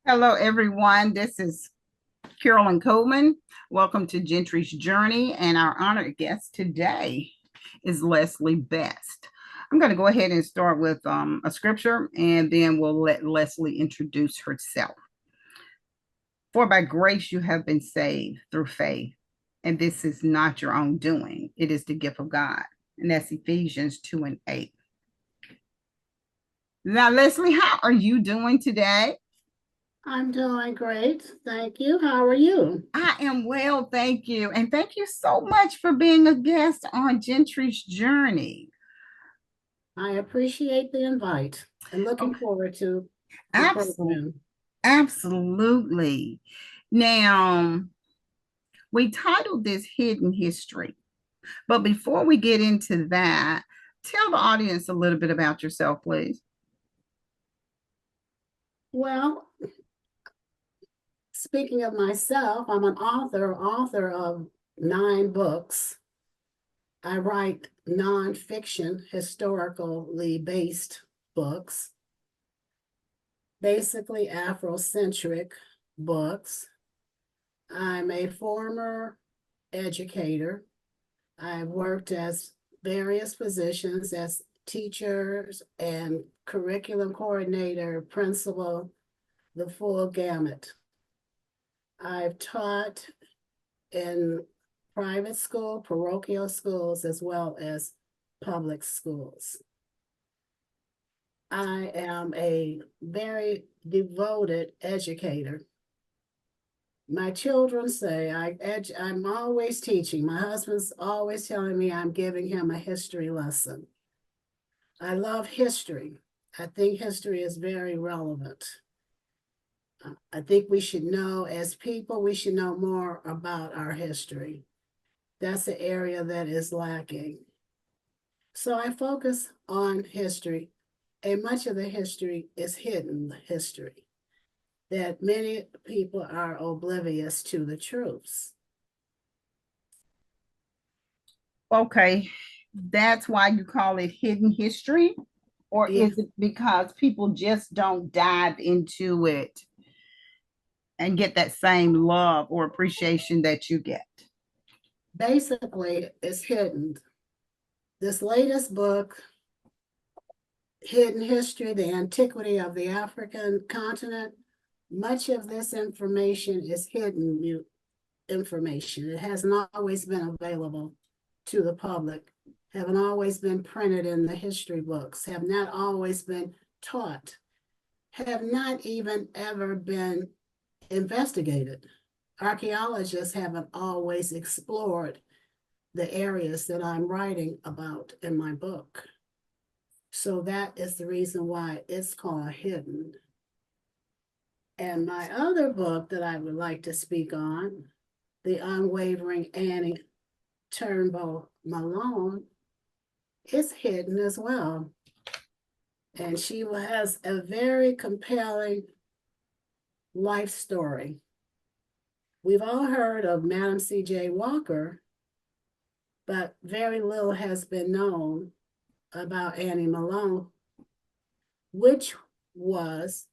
Hello, everyone. This is Carolyn Coleman. Welcome to Gentry's Journey, and our honored guest today is Leslie Best. I'm going to go ahead and start with a scripture, and then we'll let Leslie introduce herself. For by grace you have been saved through faith, and this is not your own doing, it is the gift of God. And that's Ephesians 2 and 8. Now, Leslie, how are you doing today? I'm doing great. Thank you. How are you? I am well, thank you. And thank you so much for being a guest on Gentry's Journey. I appreciate the invite and looking Oh, forward to the absolutely. program. Absolutely. Now, we titled this Hidden History. But before we get into that, tell the audience a little bit about yourself, please. Well, speaking of myself, I'm an author of 9 books. I write nonfiction, historically based books, basically Afrocentric books. I'm a former educator. I've worked as various positions as teachers and curriculum coordinator, principal, the full gamut. I've taught in private school, parochial schools, as well as public schools. I am a very devoted educator. My children say I'm always teaching. My husband's always telling me I'm giving him a history lesson. I love history. I think history is very relevant. I think we should know, as people, we should know more about our history. That's the area that is lacking. So I focus on history, and much of the history is hidden history, that many people are oblivious to the truths. Okay, that's why you call it hidden history, or Yeah, is it because people just don't dive into it and get that same love or appreciation that you get? basically, it's hidden. This latest book, Hidden History, The Antiquity of the African Continent, much of this information is hidden information. It hasn't always been available to the public, haven't always been printed in the history books, have not always been taught, have not even ever been investigated. Archaeologists haven't always explored the areas that I'm writing about in my book. So that is the reason why it's called Hidden. And my other book that I would like to speak on, The Unwavering Annie Turnbull Malone, is hidden as well. And she has a very compelling life story. We've all heard of Madam C.J. Walker, but very little has been known about Annie Malone, which was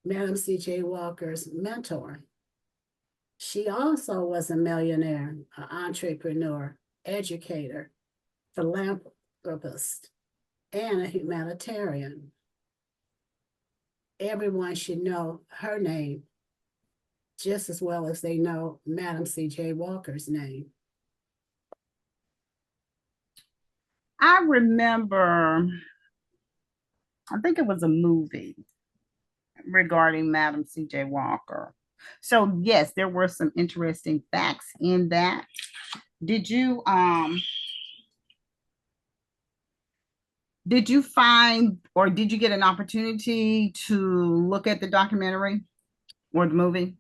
Madam C.J. Walker's mentor. She also was a millionaire, an entrepreneur, educator, philanthropist, and a humanitarian. Everyone should know her name just as well as they know Madam C.J. Walker's name. I remember, I think it was a movie regarding Madam C.J. Walker. So yes, there were some interesting facts in that. Did you did you find or did you get an opportunity to look at the documentary or the movie?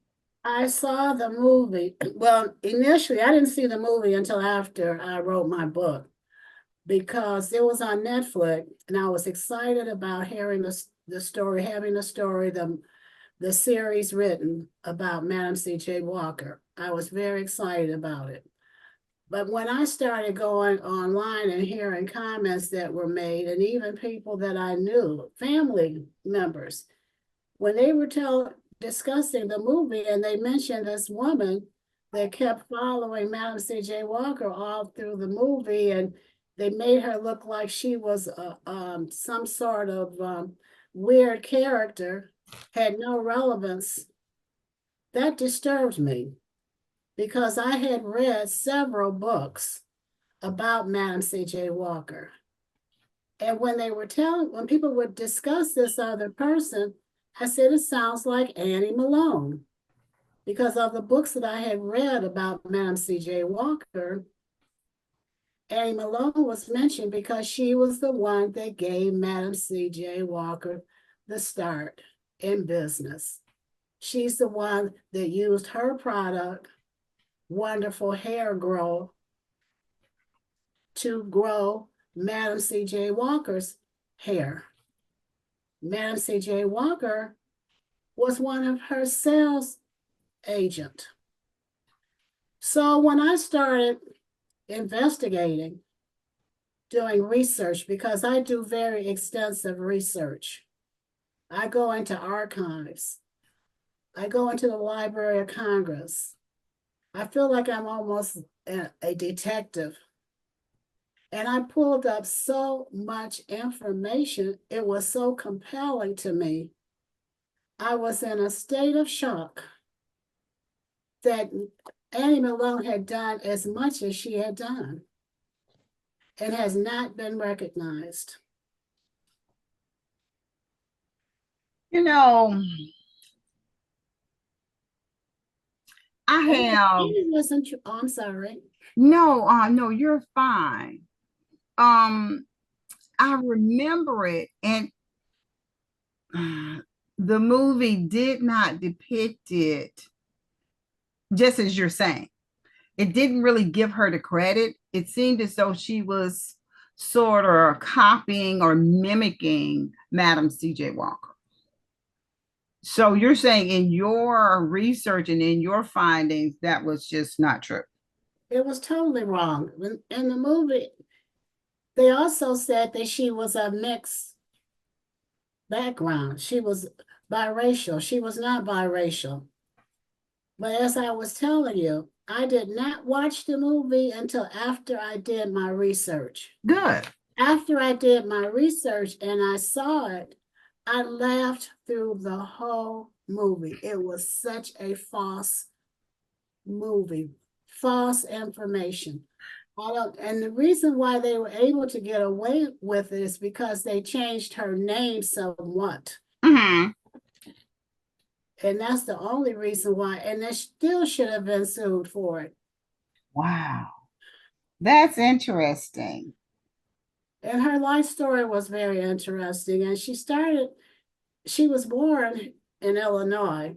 I saw the movie. Well, initially, I didn't see the movie until after I wrote my book because it was on Netflix, and I was excited about hearing the story, having the series written about Madam C.J. Walker. I was very excited about it. But when I started going online and hearing comments that were made, and even people that I knew, family members, when they were discussing the movie, and they mentioned this woman that kept following Madam C.J. Walker all through the movie, and they made her look like she was some sort of weird character, had no relevance. That disturbed me because I had read several books about Madam C.J. Walker. And when when people would discuss this other person, I said, it sounds like Annie Malone. Because of the books that I had read about Madam C.J. Walker, Annie Malone was mentioned because she was the one that gave Madam C.J. Walker the start in business. She's the one that used her product, Wonderful Hair Grow, to grow Madam C.J. Walker's hair. Madam C.J. Walker was one of her sales agent. So when I started investigating, doing research, because I do very extensive research, I go into archives, I go into the Library of Congress. I feel like I'm almost a detective. And I pulled up so much information. It was so compelling to me. I was in a state of shock that Annie Malone had done as much as she had done and has not been recognized. You know, I have It wasn't true. Oh, I'm sorry. no, you're fine. Um, I remember it, and the movie did not depict it just as you're saying. It didn't really give her the credit. It seemed as though she was sort of copying or mimicking Madam C.J. Walker. So you're saying in your research and in your findings, that was just not true. It was totally wrong. In the movie, they also said that she was a mixed background. She was biracial. She was not biracial. But as I was telling you, I did not watch the movie until after I did my research. Good. After I did my research and I saw it, I laughed through the whole movie. It was such a false movie, false information. And the reason why they were able to get away with it is because they changed her name somewhat. Mm-hmm. And that's the only reason why. And they still should have been sued for it. Wow. That's interesting. And her life story was very interesting. And she was born in Illinois.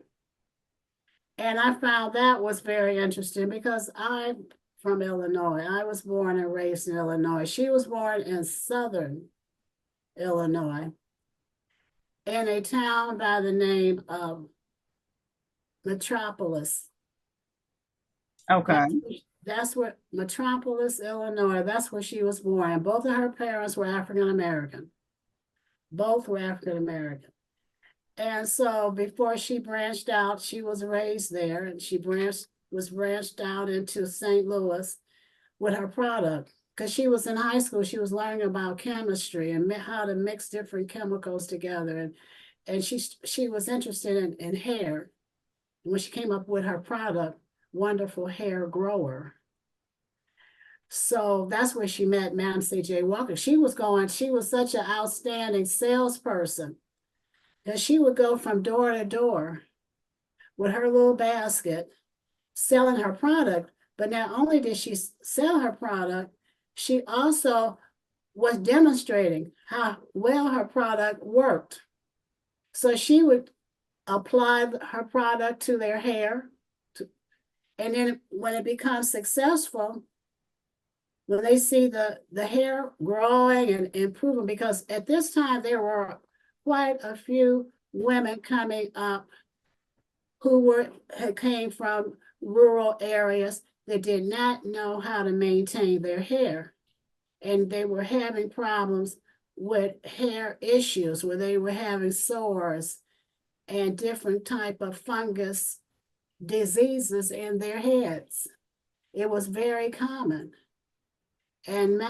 And I found that was very interesting because I'm from Illinois. I was born and raised in Illinois. She was born in Southern Illinois in a town by the name of Metropolis. Okay. That's where Metropolis, Illinois, that's where she was born. Both of her parents were African American. Both were African American. And so before she branched out, she was raised there and she was branched out into St. Louis with her product. Because she was in high school, she was learning about chemistry and how to mix different chemicals together. And she was interested in hair. When she came up with her product, Wonderful Hair Grower. So that's where she met Madam C.J. Walker. She was such an outstanding salesperson that she would go from door to door with her little basket selling her product. But not only did she sell her product, she also was demonstrating how well her product worked. So she would apply her product to their hair. And then when it becomes successful, when they see the hair growing and improving, because at this time there were quite a few women coming up who came from rural areas that did not know how to maintain their hair. And they were having problems with hair issues where they were having sores and different type of fungus diseases in their heads. It was very common. And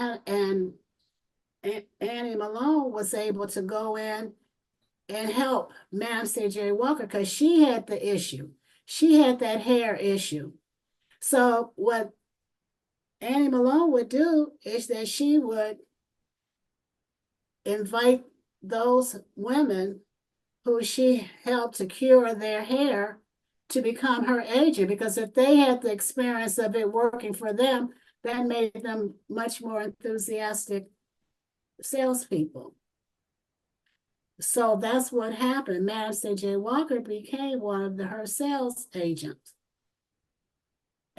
Annie Malone was able to go in and help Madam C.J. Walker because she had the issue. She had that hair issue. So what Annie Malone would do is that she would invite those women who she helped to cure their hair to become her agent, because if they had the experience of it working for them, that made them much more enthusiastic salespeople. So that's what happened. Madam C.J. Walker became one of her sales agents.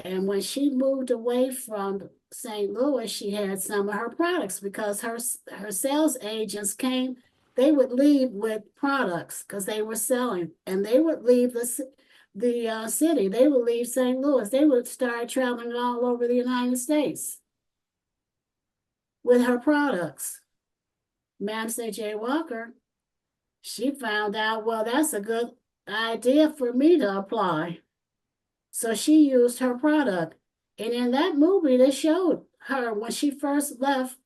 And when she moved away from St. Louis, she had some of her products because her sales agents came, they would leave with products because they were selling, and they would leave the city. They would leave St. Louis. They would start traveling all over the United States with her products. Madam C.J. Walker, she found out, well, that's a good idea for me to apply. So she used her product. And in that movie, they showed her when she first left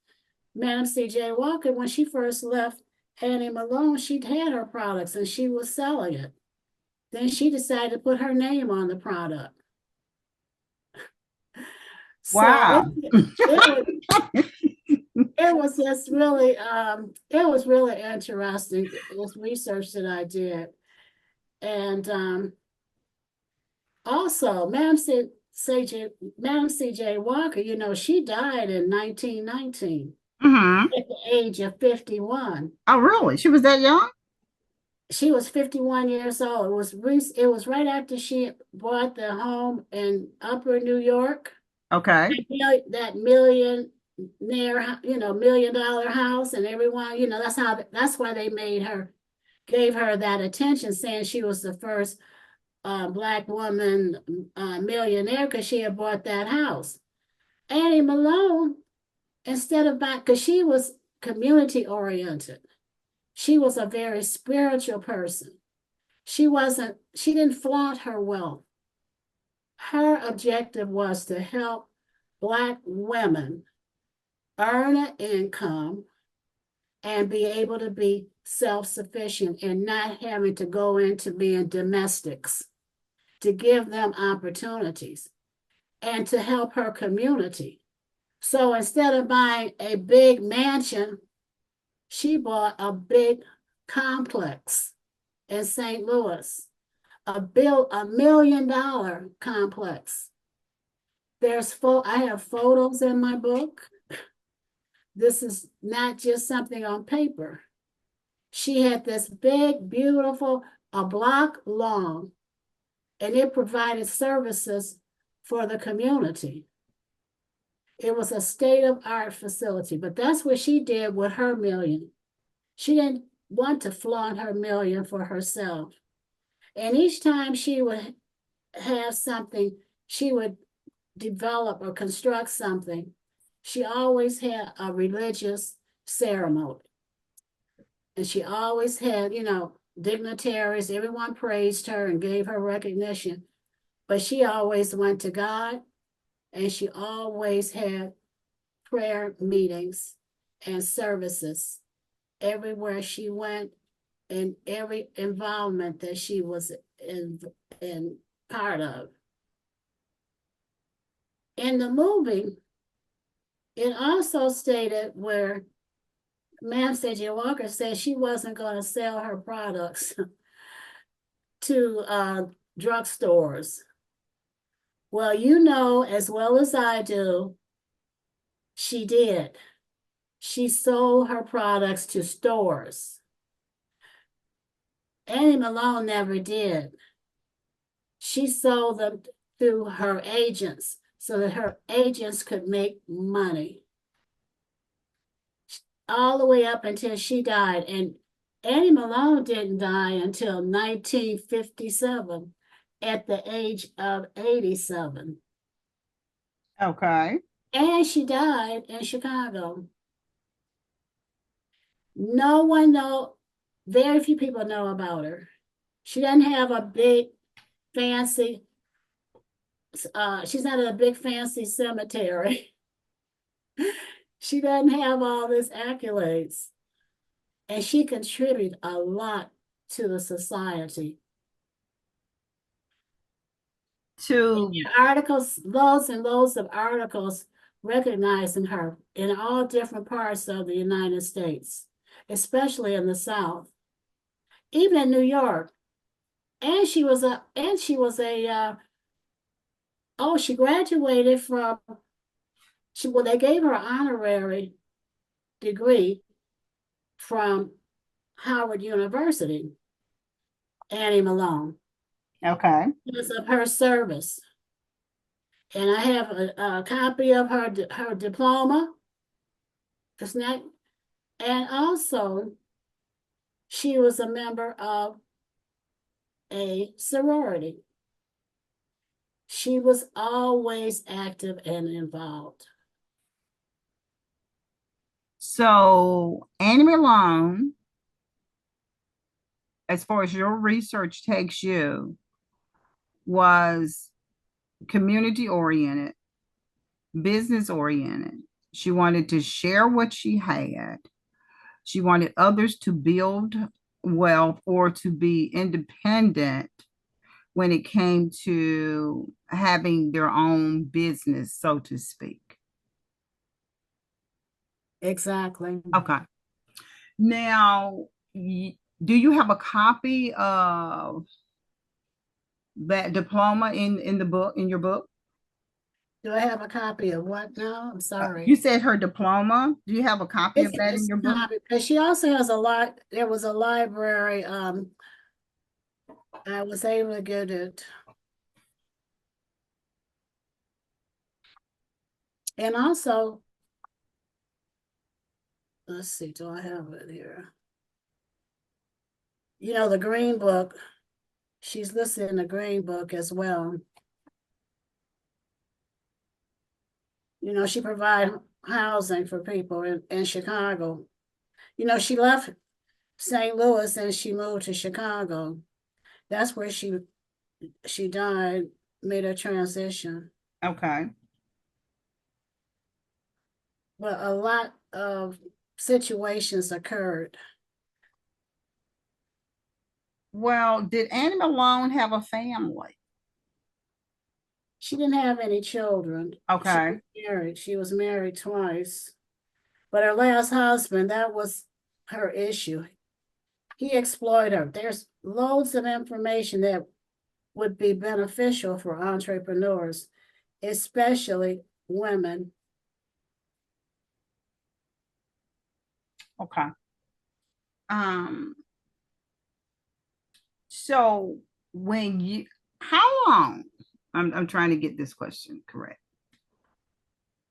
Madam C.J. Walker, when she first left Annie Malone, she'd had her products and she was selling it. Then she decided to put her name on the product. So Wow. it was just really, it was really interesting, this research that I did. And also, Madam C.J. Walker, you know, she died in 1919 Hmm. at the age of 51. Oh, really? She was that young? She was 51 years old. It was right after she bought the home in Upper New York. Okay. That millionaire, $1 million house, and everyone, that's why they gave her that attention, saying she was the first Black woman millionaire because she had bought that house. Annie Malone, instead of because she was community oriented, she was a very spiritual person. She didn't flaunt her wealth. Her objective was to help Black women earn an income and be able to be self-sufficient and not having to go into being domestics, to give them opportunities and to help her community. So instead of buying a big mansion, she bought a big complex in St. Louis, $1 million complex. I have photos in my book. This is not just something on paper. She had this big, beautiful, a block long, and it provided services for the community. It was a state-of-art facility, but that's what she did with her million. She didn't want to flaunt her million for herself. And each time she would have something, she would develop or construct something, she always had a religious ceremony. And she always had, dignitaries, everyone praised her and gave her recognition. But she always went to God, and she always had prayer meetings and services everywhere she went, in every involvement that she was in part of. In the movie, it also stated where Ma'am C.J. Walker said she wasn't going to sell her products to drugstores. Well, you know as well as I do, she did. She sold her products to stores. Annie Malone never did. She sold them through her agents so that her agents could make money. All the way up until she died. And Annie Malone didn't die until 1957 at the age of 87. Okay. And she died in Chicago. No one very few people know about her. She doesn't have a big fancy, she's not in a big fancy cemetery. She doesn't have all these accolades. And she contributed a lot to the society. To Articles, loads and loads of articles recognizing her in all different parts of the United States, especially in the South, even in New York. And she graduated from, well, they gave her an honorary degree from Howard University, Annie Malone, okay. because of her service. And I have a copy of her diploma. It's not, and also she was a member of a sorority. She was always active and involved. So Annie Malone, as far as your research takes you, was community oriented, business oriented. She wanted to share what she had. She wanted others to build wealth or to be independent when it came to having their own business, so to speak. Exactly. Okay. Now, do you have a copy of that diploma in the book, in your book? Do I have a copy of what now? I'm You sorry. said her diploma. Do you have a copy of that in It's your book? not, because she also has a lot, there was a library, I was able to get it. And also, let's see, do I have it here? You know, the Green Book, she's listed in the Green Book as well. You know, she provided housing for people in Chicago. You know, she left St. Louis and she moved to Chicago. That's where she died, made a transition. Okay. But a lot of situations occurred. Well, did Annie Malone have a family? She didn't have any children. Okay. She was married twice. But her last husband, that was her issue. He exploited her. There's loads of information that would be beneficial for entrepreneurs, especially women. Okay. Um, so when you, how long, I'm trying to get this question correct.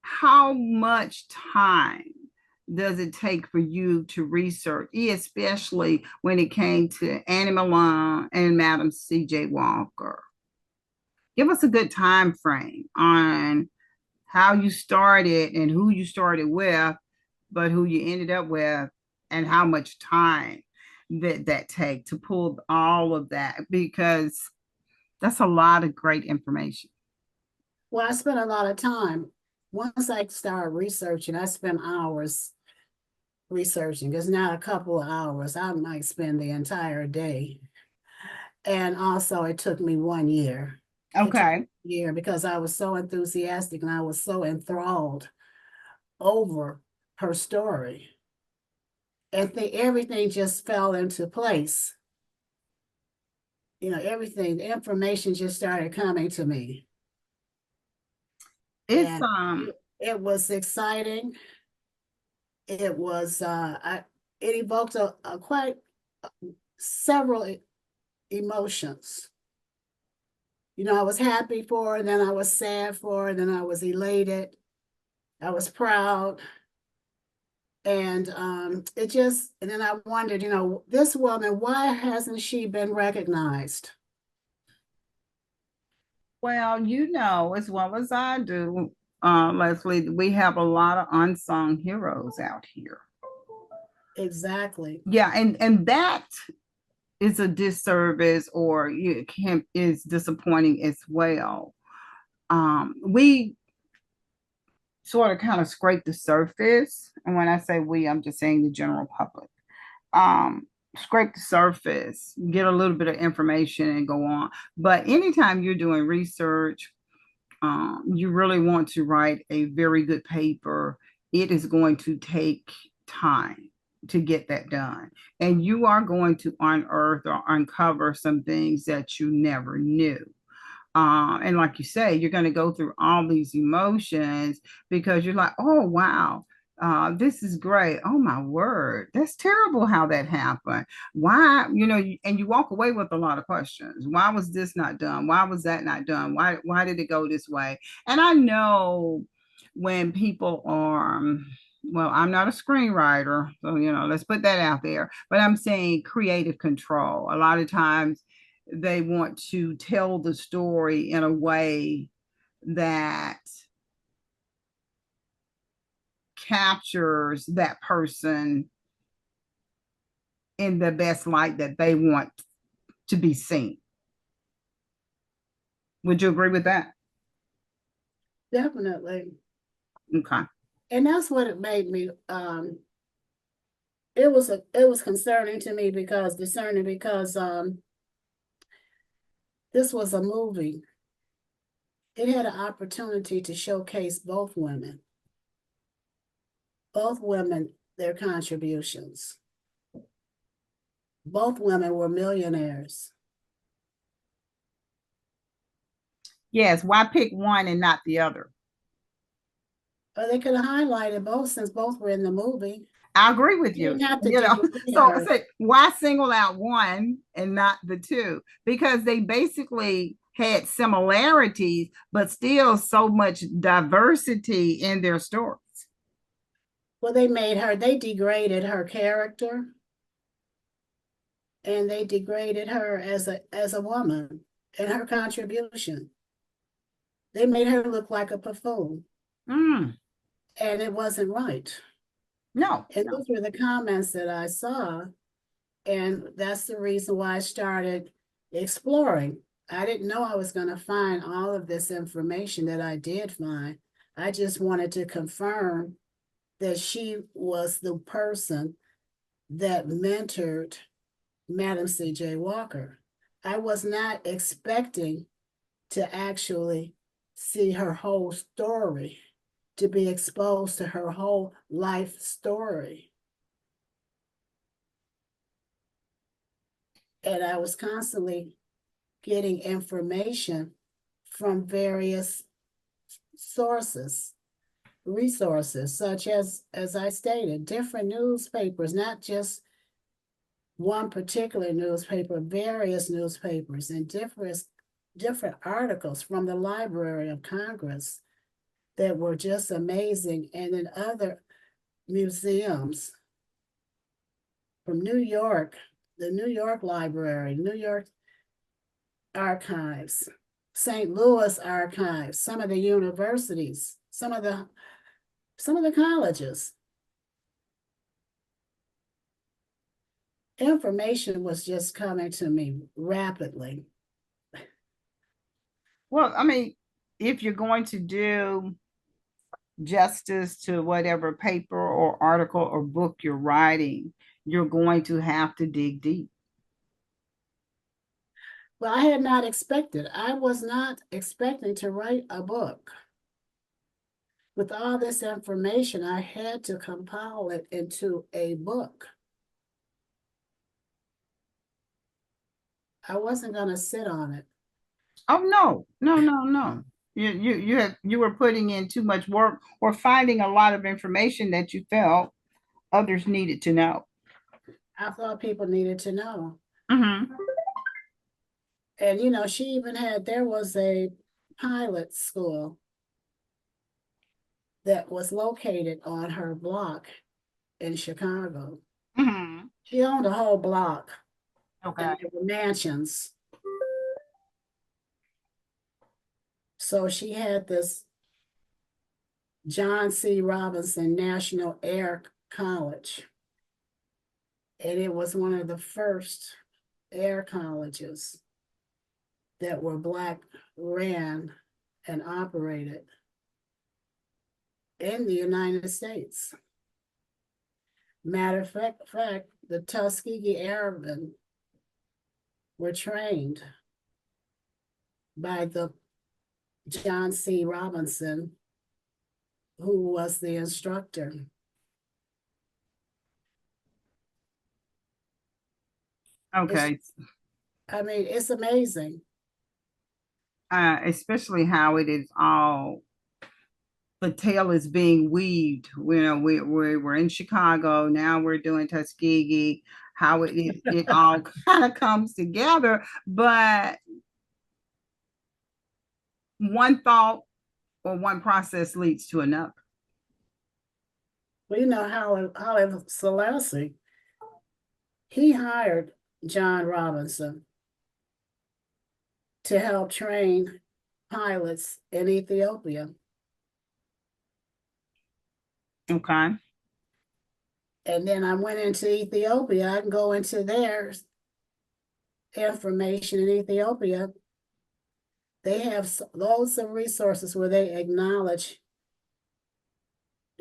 How much time does it take for you to research, especially when it came to Annie Malone and Madam C.J. Walker? Give us a good time frame on how you started and who you started with, but who you ended up with, and how much time that take to pull all of that, because that's a lot of great information. Well, I spent a lot of time. Once I started researching, I spent hours researching. It's not a couple of hours. I might spend the entire day. And also it took me 1 year. Okay. Year because I was so enthusiastic and I was so enthralled over her story. And everything just fell into place. You know, everything, the information just started coming to me. It's And it was exciting. It was it evoked a quite several emotions. You know, I was happy for her, then I was sad for her, then I was elated. I was proud. And and then I wondered, you know, this woman, why hasn't she been recognized? well, you know as well as I do, Leslie, we have a lot of unsung heroes out here. Exactly. Yeah, and that is a disservice or you can is disappointing as well. We sort of kind of scrape the surface. And when I say we, I'm just saying the general public. Scrape the surface, get a little bit of information and go on. But anytime you're doing research, you really want to write a very good paper, it is going to take time to get that done. And you are going to unearth or uncover some things that you never knew. And like you say, you're going to go through all these emotions because you're like, oh, wow, this is great. Oh, my word. That's terrible how that happened. Why, and you walk away with a lot of questions. Why was this not done? Why was that not done? Why did it go this way? And I know when people are, well, I'm not a screenwriter, so, let's put that out there, but I'm saying creative control. A lot of times, they want to tell the story in a way that captures that person in the best light that they want to be seen. Would you agree with that? Definitely. Okay. And that's what it made me, it was concerning to me because this was a movie. It had an opportunity to showcase both women, their contributions. Both women were millionaires. Yes. Why pick one and not the other? Or they could have highlighted both since both were in the movie. I agree with You you. didn't have to So I say, why single out one and not the two? Because they basically had similarities, but still so much diversity in their stories. Well, they degraded her character, and they degraded her as a woman and her contribution. They made her look like a buffoon. Mm. And it wasn't right. No. And those were the comments that I saw. And that's the reason why I started exploring. I didn't know I was going to find all of this information that I did find. I just wanted to confirm that she was the person that mentored Madam C.J. Walker. I was not expecting to actually see her whole story, to be exposed to her whole life story. And I was constantly getting information from various resources, such as I stated, different newspapers, not just one particular newspaper, various newspapers and different articles from the Library of Congress that were just amazing, and in other museums from New York, the New York Library, New York Archives, St. Louis Archives, some of the universities, some of the colleges. Information was just coming to me rapidly. Well, I mean, if you're going to do justice to whatever paper or article or book you're writing, you're going to have to dig deep. Well, I had not expected. I was not expecting to write a book. With all this information, I had to compile it into a book. I wasn't going to sit on it. Oh, no. You were putting in too much work or finding a lot of information that you felt others needed to know. I thought people needed to know. Mm-hmm. And she even there was a pilot school that was located on her block in Chicago. Mm-hmm. She owned a whole block. Okay. And there were mansions. So she had this John C. Robinson National Air College. And it was one of the first air colleges that were Black ran and operated in the United States. Matter of fact, the Tuskegee Airmen were trained by the John C. Robinson, who was the instructor. Okay. I mean, it's amazing. Especially how it is all, the tale is being weaved. You know, we're in Chicago now. We're doing Tuskegee. How it all kind of comes together, but one thought or one process leads to another. Well, you know, Haile Selassie, he hired John Robinson to help train pilots in Ethiopia. Okay. And then I went into Ethiopia. I can go into their information in Ethiopia. They have loads of resources where they acknowledge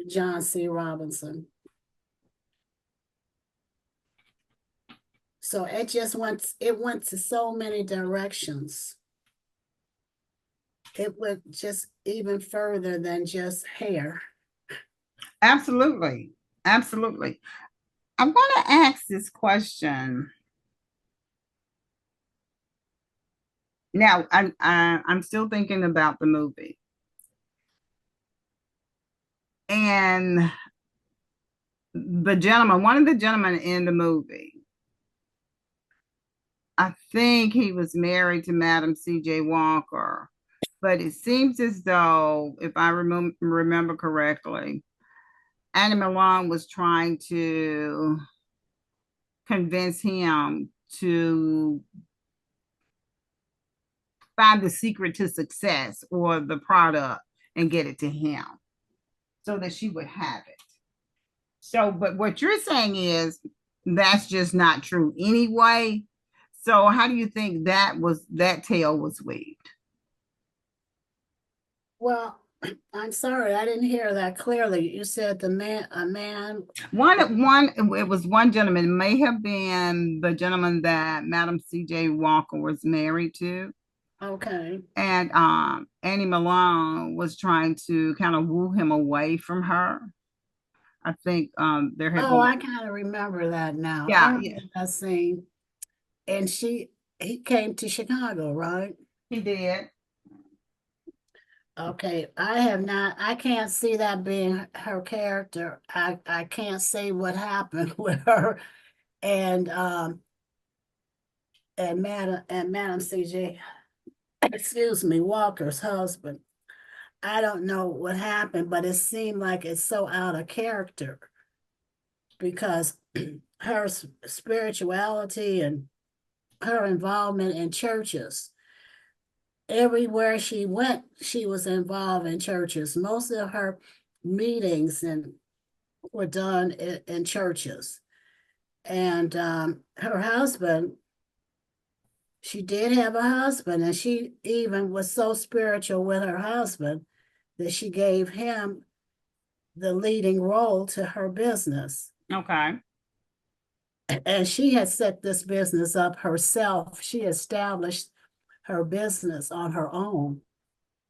John C. Robinson. So it went to so many directions. It went just even further than just hair. Absolutely. Absolutely. I'm going to ask this question. Now, I'm still thinking about the movie. And one of the gentlemen in the movie, I think he was married to Madam C.J. Walker, but it seems as though, if I remember correctly, Annie Malone was trying to convince him to find the secret to success or the product and get it to him so that she would have it. So, but what you're saying is that's just not true anyway. So how do you think that tale was weaved? Well, I'm sorry, I didn't hear that clearly. You said a man. It was one gentleman, it may have been the gentleman that Madam C.J. Walker was married to. Okay. And Annie Malone was trying to kind of woo him away from her. I think there had been. I kind of remember that now. I Yeah, remember yeah, that scene. And he came to Chicago, right? he did. Okay, I can't see that being her character. I can't say what happened with her and Madam CJ, excuse me, Walker's husband. I don't know what happened, but it seemed like it's so out of character because her spirituality and her involvement in churches. Everywhere she went, she was involved in churches. Most of her meetings were done in churches. And her husband, she did have a husband, and she even was so spiritual with her husband that she gave him the leading role to her business. Okay. And she had set this business up herself. She established her business on her own.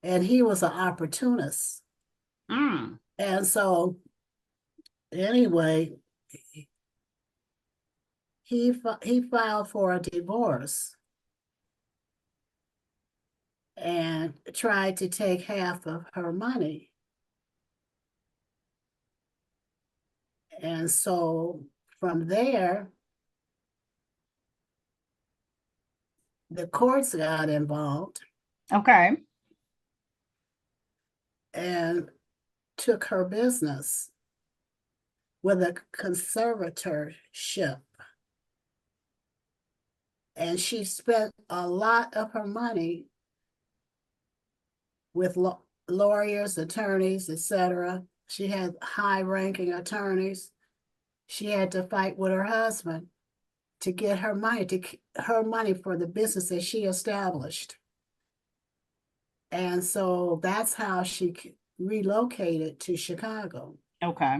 And he was an opportunist. Mm. And so, anyway, he filed for a divorce and tried to take half of her money. And so from there, the courts got involved. Okay. And took her business with a conservatorship. And she spent a lot of her money with lawyers, attorneys, etc. She had high-ranking attorneys. She had to fight with her husband to get her money, her money for the business that she established. And so that's how she relocated to Chicago. Okay.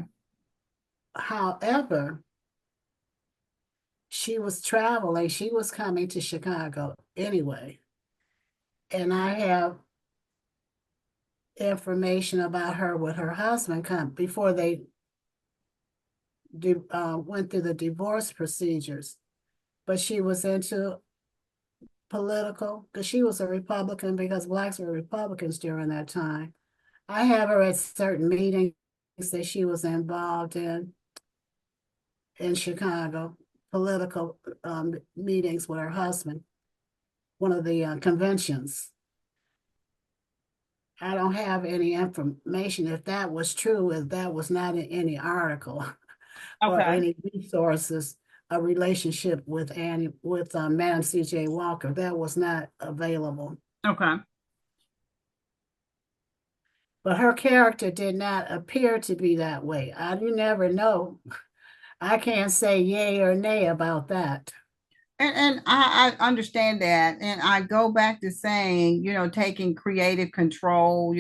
However, she was traveling, she was coming to Chicago anyway. And I have information about her with her husband before they went through the divorce procedures. But she was into political, because she was a Republican, because Blacks were Republicans during that time. I have her at certain meetings that she was involved in Chicago, political meetings with her husband, one of the conventions. I don't have any information if that was true, if that was not in any article or Okay. any resources, a relationship with Madam C.J. Walker. That was not available. Okay. But her character did not appear to be that way. You never know. I can't say yay or nay about that. And I understand that. And I go back to saying, taking creative control,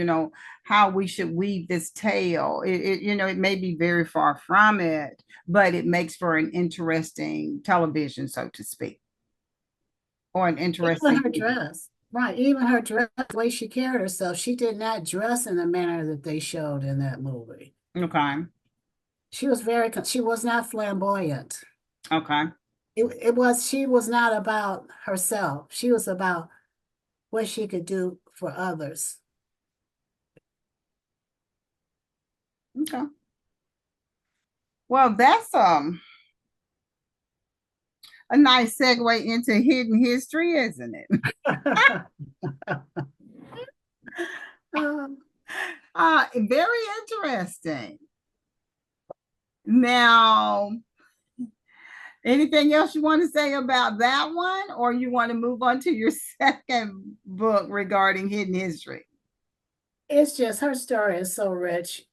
how we should weave this tale. It may be very far from it, but it makes for an interesting television, so to speak, or an interesting. Even her dress, right? Even her dress, the way she carried herself, she did not dress in the manner that they showed in that movie. Okay. She was not flamboyant. Okay. She was not about herself. She was about what she could do for others. Okay. Well, that's a nice segue into hidden history, isn't it? Very interesting. Now, anything else you want to say about that one, or you want to move on to your second book regarding hidden history? It's just her story is so rich.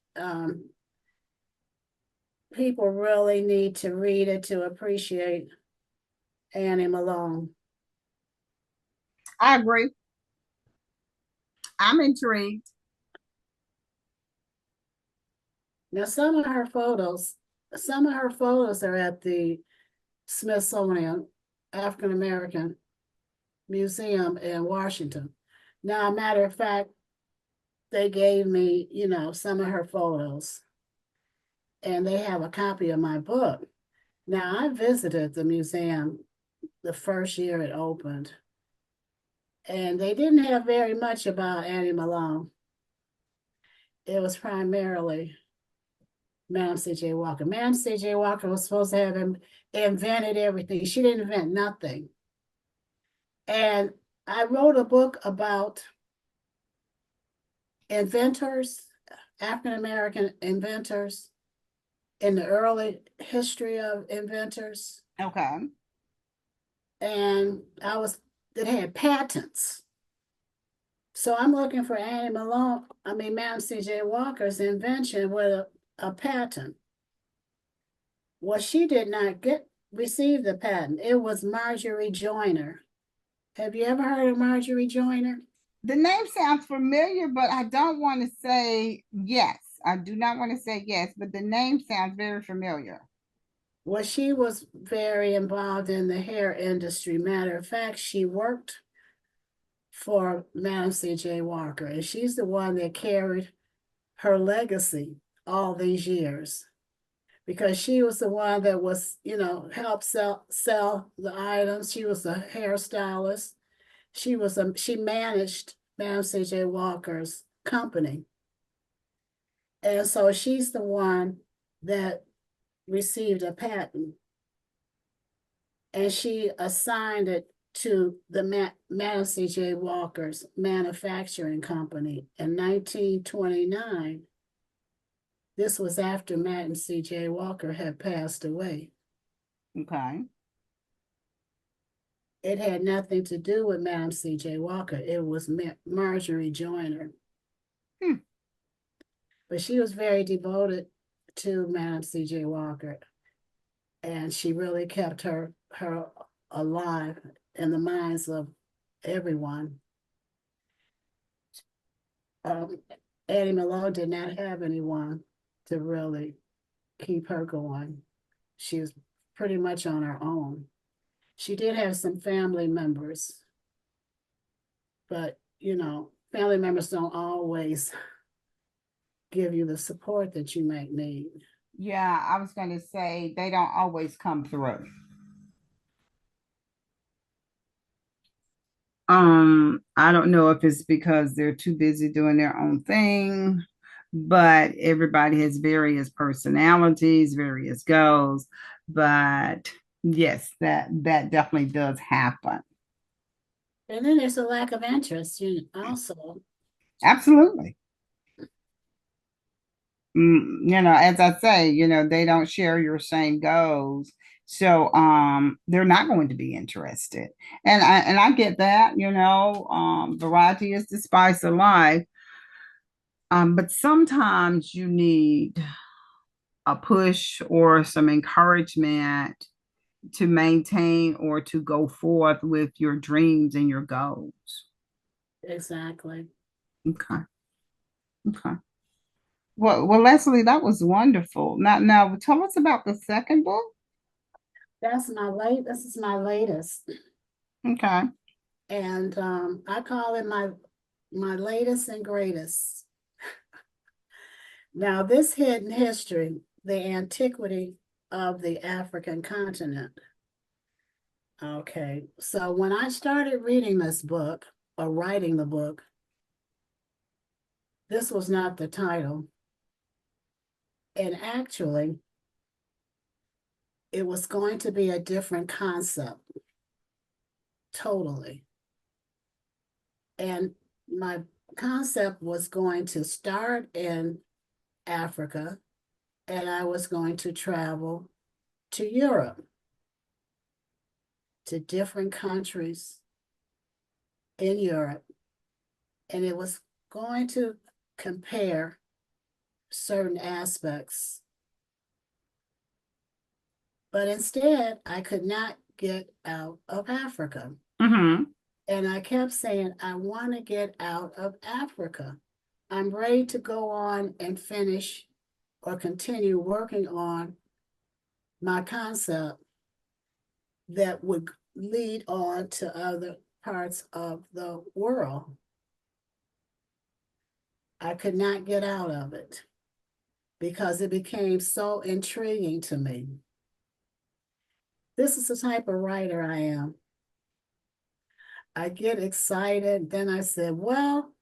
People really need to read it to appreciate Annie Malone. I agree. I'm intrigued. Now, some of her photos are at the Smithsonian African American Museum in Washington. Now, a matter of fact, they gave me, some of her photos, and they have a copy of my book. Now, I visited the museum the first year it opened, and they didn't have very much about Annie Malone. It was primarily Madam C.J. Walker. Madam C.J. Walker was supposed to have invented everything. She didn't invent nothing. And I wrote a book about inventors, African-American inventors, in the early history of inventors. Okay. And it had patents. So I'm looking for Madam C.J. Walker's invention with a patent. Well, she did not receive the patent. It was Marjorie Joyner. Have you ever heard of Marjorie Joyner? The name sounds familiar, but I don't want to say yes. I do not want to say yes, but the name sounds very familiar. Well, she was very involved in the hair industry. Matter of fact, she worked for Madam C.J. Walker, and she's the one that carried her legacy all these years, because she was the one that was, helped sell the items. She was a hairstylist. She managed Madam C.J. Walker's company. And so she's the one that received a patent, and she assigned it to the Madam C.J. Walker's manufacturing company in 1929. This was after Madam C.J. Walker had passed away. Okay. It had nothing to do with Madam C.J. Walker. It was Marjorie Joyner. But she was very devoted to Madam C.J. Walker, and she really kept her her alive in the minds of everyone. Annie Malone did not have anyone to really keep her going. She was pretty much on her own. She did have some family members, but you know, family members don't always give you the support that you might need. Yeah, I was going to say they don't always come through. I don't know if it's because they're too busy doing their own thing, but everybody has various personalities, various goals. But yes, that definitely does happen. And then there's a lack of interest, also. Absolutely. As I say, they don't share your same goals. So they're not going to be interested. And I get that, variety is the spice of life. But sometimes you need a push or some encouragement to maintain or to go forth with your dreams and your goals. Exactly. Okay. Okay. Well, Leslie, that was wonderful. Now, tell us about the second book. This is my latest. Okay. And I call it my latest and greatest. Now, this hidden history, the antiquity of the African continent. Okay, so when I started reading this book or writing the book, this was not the title. And actually, it was going to be a different concept, totally. And my concept was going to start in Africa, and I was going to travel to Europe, to different countries in Europe, and it was going to compare certain aspects. But instead, I could not get out of Africa. Mm-hmm. And I kept saying, I want to get out of Africa. I'm ready to go on and finish or continue working on my concept that would lead on to other parts of the world. I could not get out of it because it became so intriguing to me. This is the type of writer I am. I get excited, then I said, well,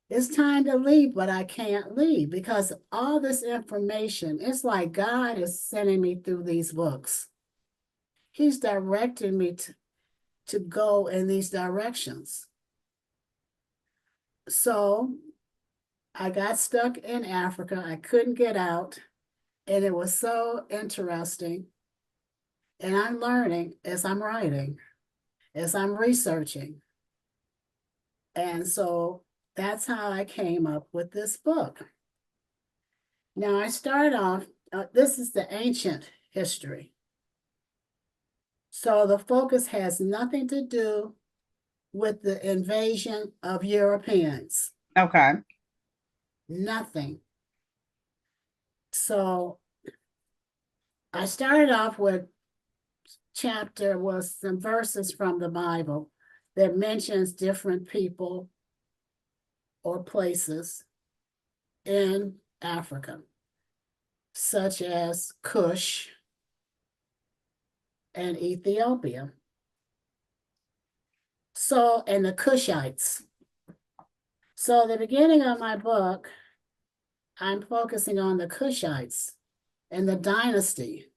it's time to leave, but I can't leave because all this information, it's like God is sending me through these books. He's directing me to go in these directions. So I got stuck in Africa. I couldn't get out. And it was so interesting. And I'm learning as I'm writing, as I'm researching. And so that's how I came up with this book. Now I start off, this is the ancient history. So the focus has nothing to do with the invasion of Europeans. Okay. Nothing. So I started off with some verses from the Bible that mentions different people or places in Africa, such as Cush and Ethiopia. So, and the Cushites. So the beginning of my book, I'm focusing on the Cushites and the dynasty.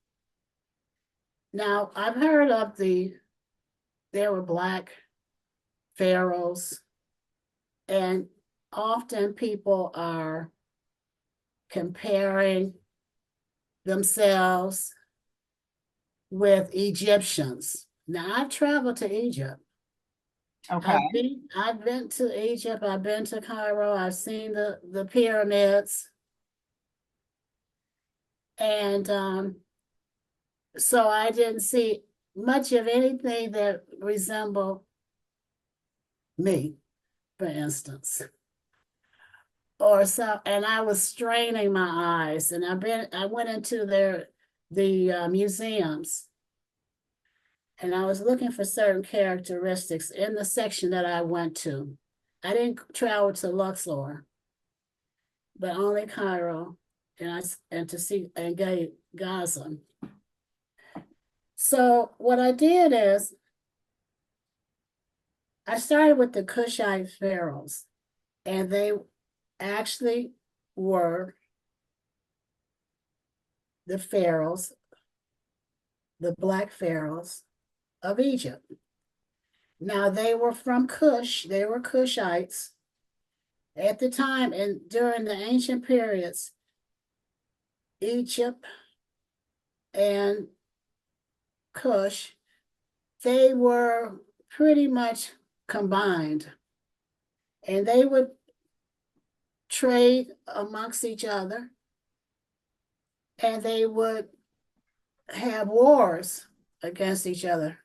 Now, I've heard of there were black pharaohs, and often people are comparing themselves with Egyptians. Now, I've traveled to Egypt. Okay. I've been to Egypt, I've been to Cairo, I've seen the pyramids. And so I didn't see much of anything that resemble me, for instance. Or so, and I was straining my eyes, and I went into the museums, and I was looking for certain characteristics in the section that I went to. I didn't travel to Luxor, but only Cairo, and to see and Gaza. So what I did is I started with the Kushite pharaohs, and they actually were the pharaohs, the black pharaohs of Egypt. Now they were from Cush, they were Cushites. At the time and during the ancient periods, Egypt and Cush, they were pretty much combined. And they would trade amongst each other, and they would have wars against each other.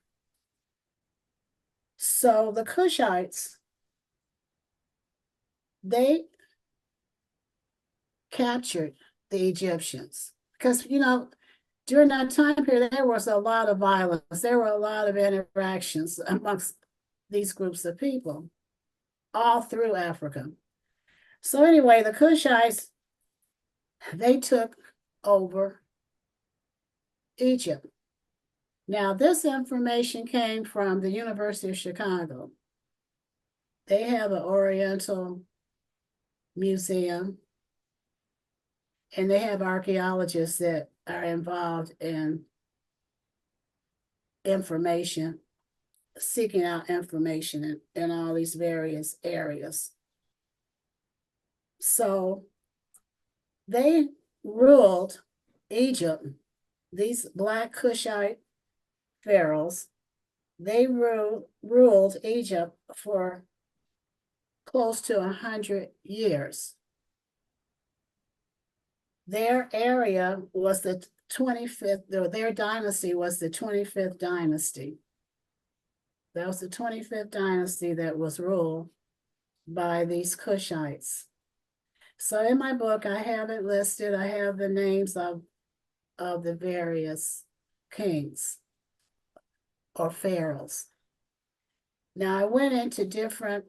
So the Cushites, they captured the Egyptians because, during that time period, there was a lot of violence. There were a lot of interactions amongst these groups of people all through Africa. So anyway, the Cushites, they took over Egypt. Now, this information came from the University of Chicago. They have an Oriental museum, and they have archaeologists that are involved in information, seeking out information in all these various areas. So they ruled Egypt, these black Cushite pharaohs, they ruled Egypt for close to 100 years. Their area was the 25th, their dynasty was the 25th dynasty. That was the 25th dynasty that was ruled by these Cushites. So in my book, I have it listed. I have the names of the various kings or pharaohs. Now, I went into different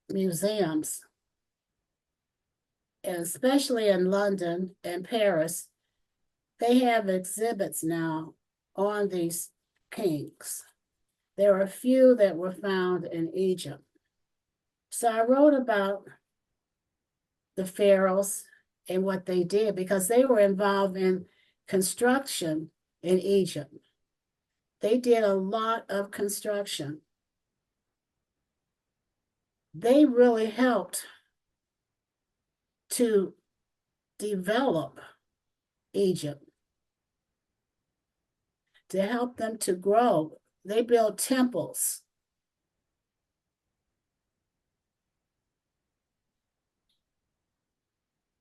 museums, and especially in London and Paris, they have exhibits now on these kings. There are a few that were found in Egypt. So I wrote about the pharaohs and what they did because they were involved in construction in Egypt. They did a lot of construction. They really helped to develop Egypt, to help them to grow. They built temples.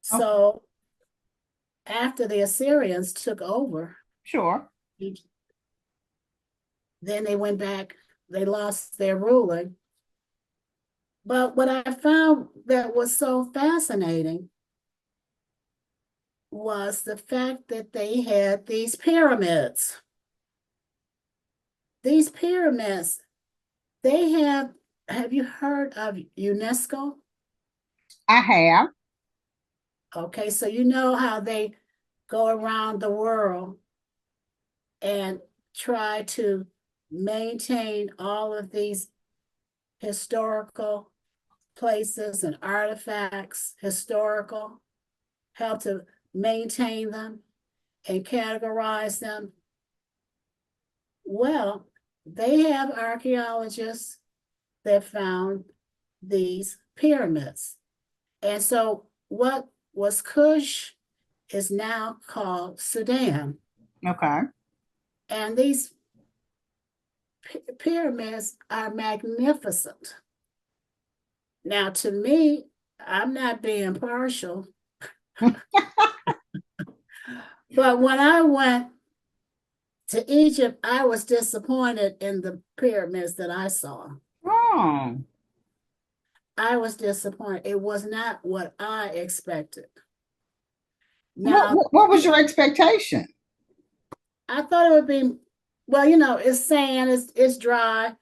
So after the Assyrians took over, Sure. then they went back, they lost their ruling. But what I found that was so fascinating was the fact that they had these pyramids. These pyramids, they have you heard of UNESCO? I have. Okay, so you know how they go around the world and try to maintain all of these historical places and artifacts, help to maintain them and categorize them. Well, they have archaeologists that found these pyramids. And so what was Kush is now called Sudan. Okay. And these pyramids are magnificent. Now, to me, I'm not being partial, but when I went to Egypt, I was disappointed in the pyramids that I saw. Oh, I was disappointed. It was not what I expected. what, Now, what, what was your expectation? I thought it would be, well, it's sand, it's dry.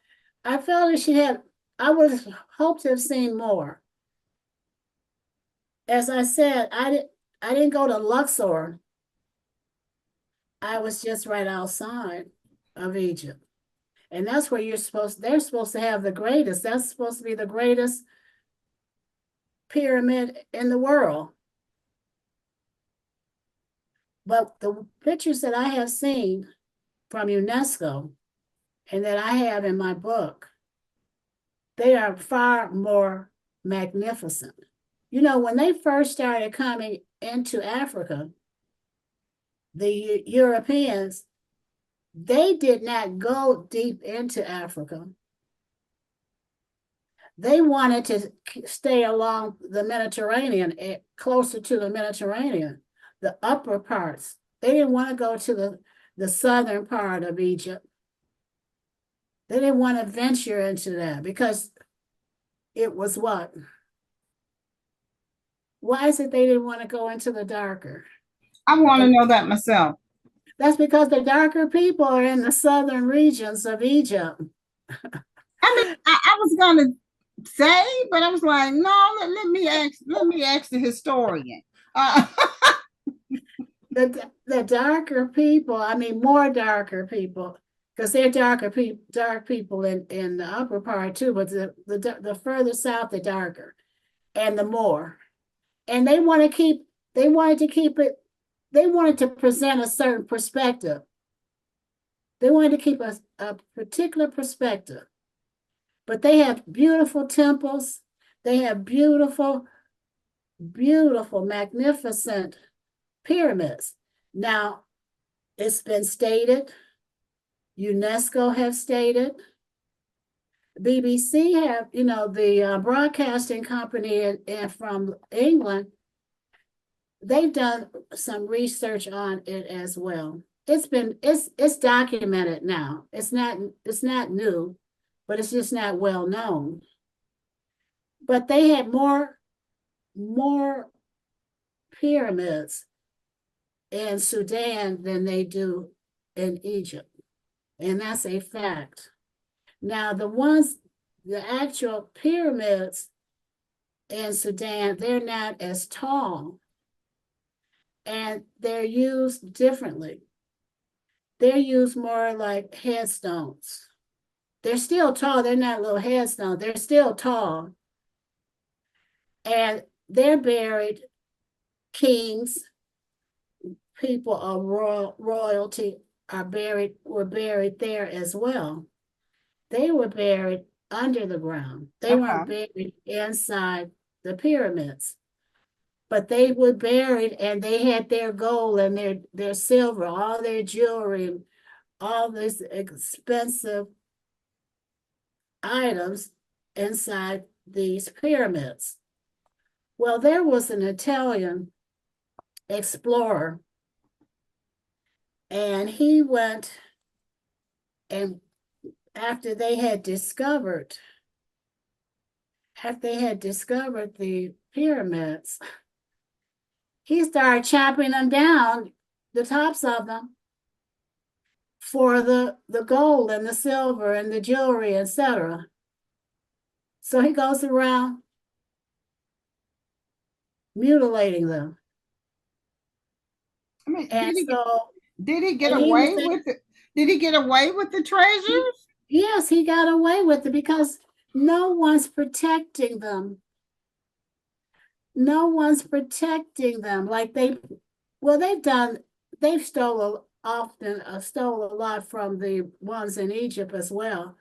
I felt that I would have hoped to have seen more. As I said, I didn't go to Luxor. I was just right outside of Egypt. And that's where they're supposed to have the greatest. That's supposed to be the greatest pyramid in the world. But the pictures that I have seen from UNESCO and that I have in my book, they are far more magnificent. When they first started coming into Africa, the Europeans, they did not go deep into Africa. They wanted to stay along the Mediterranean, closer to the Mediterranean, the upper parts. They didn't want to go to the southern part of Egypt. They didn't want to venture into that because it was what? Why is it they didn't want to go into the darker? I want to know that myself. That's because the darker people are in the southern regions of Egypt. I mean, I was gonna say, but I was like, no, let me ask the historian. Uh, The darker people, I mean more darker people, because they're dark people in the upper part too, but the further south, the darker and the more. And they wanted to keep it, they wanted to present a certain perspective. They wanted to keep a particular perspective. But they have beautiful temples. They have beautiful, beautiful, magnificent pyramids. Now, it's been stated, UNESCO have stated, BBC have, the broadcasting company from England, they've done some research on it as well. It's documented now. It's not new, but it's just not well known. But they had more pyramids in Sudan than they do in Egypt. And that's a fact. Now, the actual pyramids in Sudan, they're not as tall and they're used differently. They're used more like headstones. They're still tall. They're not little headstones. They're still tall. And they're buried kings, people of royalty were buried there as well. They were buried under the ground. They weren't buried inside the pyramids, but they were buried and they had their gold and their silver, all their jewelry, all these expensive items inside these pyramids. Well, there was an Italian explorer, and he went, and after they had discovered the pyramids, he started chopping them down, the tops of them, for the gold and the silver and the jewelry, etc. So he goes around mutilating them. I mean, And so did he get and he was away with it? Did he get away with the treasures? yes, he got away with it because no one's protecting them. No one's protecting them like they've stole a lot from the ones in Egypt as well,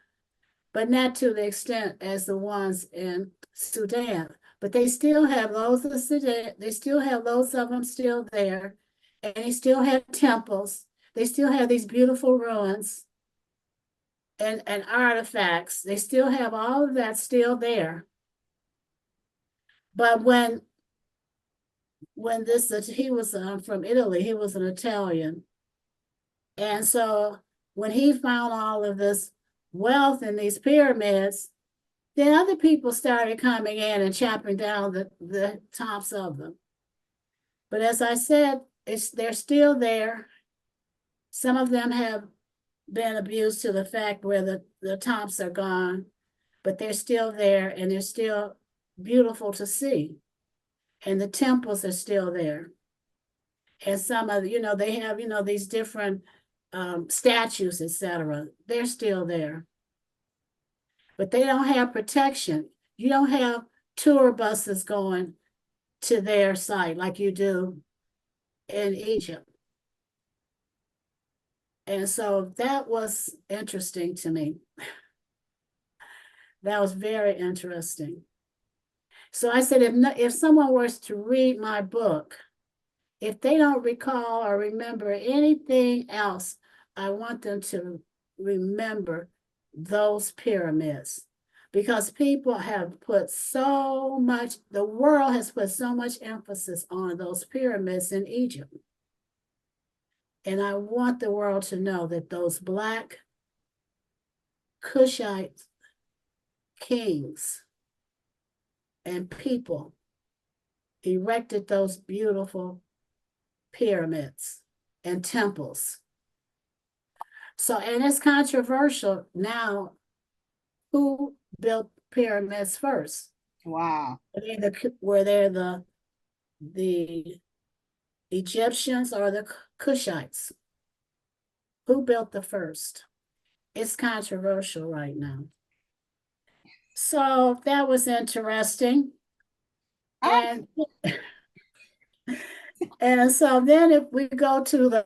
but not to the extent as the ones in Sudan. But they still have those of Sudan, they still have those of them still there, and they still have temples. They still have these beautiful ruins and artifacts. They still have all of that still there. But when he was from Italy, he was an Italian, And so when he found all of this wealth in these pyramids, then other people started coming in and chopping down the tops of them. But as I said, they're still there. Some of them have been abused to the fact where the tops are gone, but they're still there and they're still beautiful to see. And the temples are still there. And some of, they have, these different statues, etc. They're still there. But they don't have protection. You don't have tour buses going to their site like you do in Egypt. And so that was interesting to me. That was very interesting. So I said, if someone was to read my book, if they don't recall or remember anything else, I want them to remember those pyramids, because people have put so much, the world has put so much emphasis on those pyramids in Egypt. And I want the world to know that those Black Kushite kings and people erected those beautiful pyramids and temples. So, and it's controversial now, who built pyramids first? Wow. Were they the Egyptians or the Kushites? Who built the first? It's controversial right now. So that was interesting. And and so then if we go to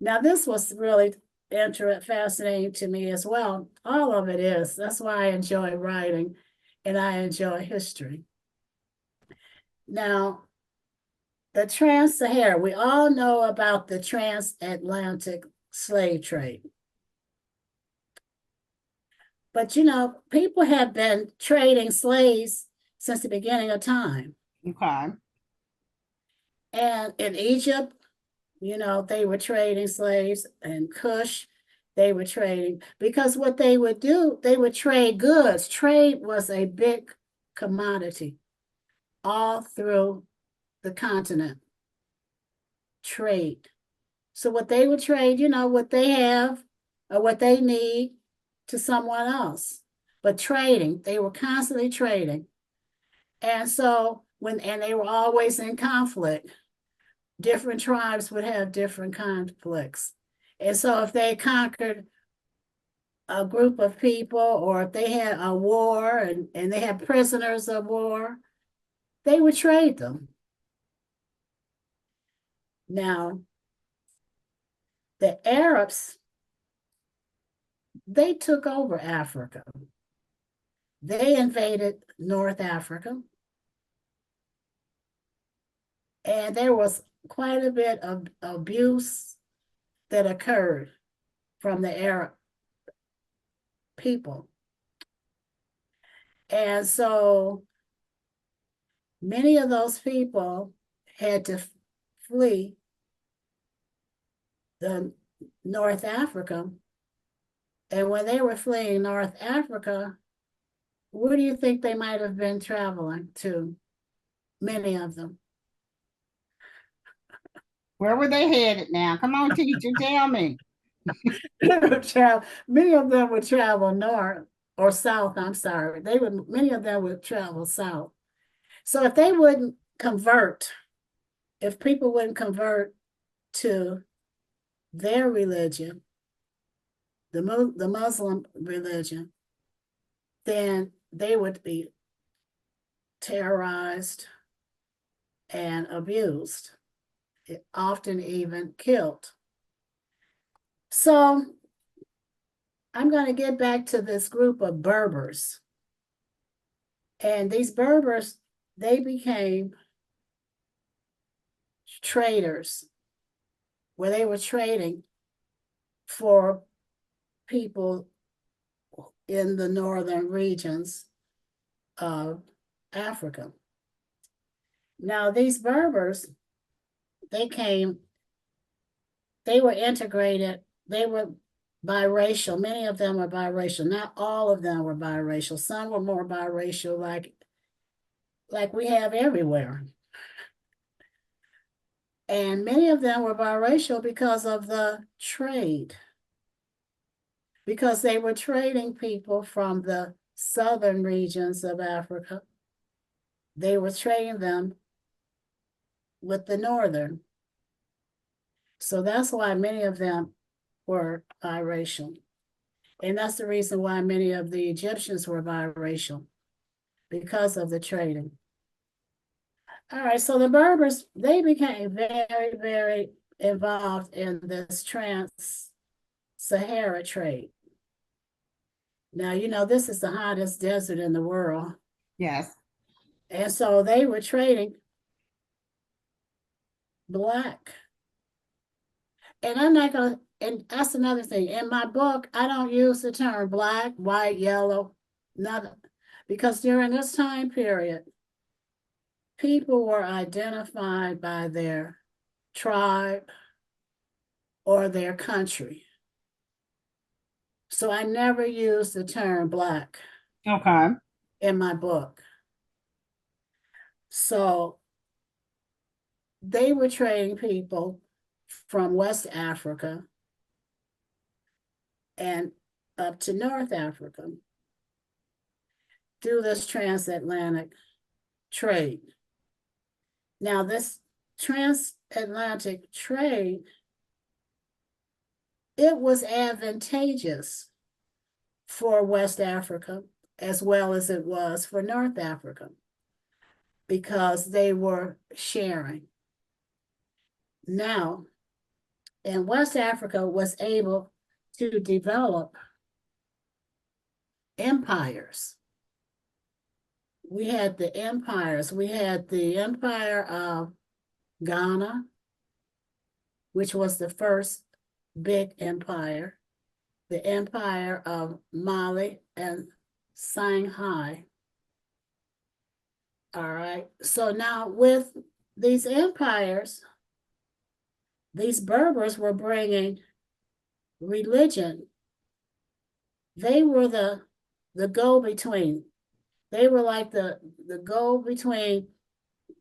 now this was really fascinating to me as well. All of it is. That's why I enjoy writing and I enjoy history. Now, the Trans-Sahara, we all know about the transatlantic slave trade. But people have been trading slaves since the beginning of time. Okay. And in Egypt, they were trading slaves, and Kush, they were trading, because what they would do, they would trade goods. Trade was a big commodity all through the continent. Trade. So what they would trade, what they have or what they need to someone else. But trading, they were constantly trading. And so and they were always in conflict. Different tribes would have different conflicts. And so if they conquered a group of people, or if they had a war and they had prisoners of war, they would trade them. Now, the Arabs, they took over Africa. They invaded North Africa. And there was quite a bit of abuse that occurred from the Arab people. And so many of those people had to flee the North Africa. And when they were fleeing North Africa, where do you think they might have been traveling to? Many of them. Where were they headed now? Come on, teacher, tell me. Many of them would travel north or south. I'm sorry. Many of them would travel south. So if they wouldn't convert, if people wouldn't convert to their religion, the Muslim religion, then they would be terrorized and abused, often even killed. So I'm going to get back to this group of Berbers. And these Berbers, they became traders, where they were trading for people in the northern regions of Africa. Now, these Berbers, they came they were integrated. They were biracial. Many of them were biracial. Not all of them were biracial. Some were more biracial, like we have everywhere. And many of them were biracial because of the trade, because they were trading people from the southern regions of Africa. They were trading them with the northern. So that's why many of them were biracial. And that's the reason why many of the Egyptians were biracial, because of the trading. All right, so the Berbers, they became very, very involved in this trans-Sahara trade. Now, you know, this is the hottest desert in the world. Yes. And so they were trading black. And I'm not going to, and that's another thing. In my book, I don't use the term black, white, yellow, nothing. Because during this time period, people were identified by their tribe or their country. So I never use the term black Okay. in my book. So they were trading people from West Africa and up to North Africa through this transatlantic trade. Now, this transatlantic trade, it was advantageous for West Africa as well as it was for North Africa, because they were sharing. Now, and West Africa was able to develop empires. We had the empires. We had the empire of Ghana, which was the first big empire, the empire of Mali and Shanghai. All right. So now with these empires, these Berbers were bringing religion. They were the go-between. They were like the go-between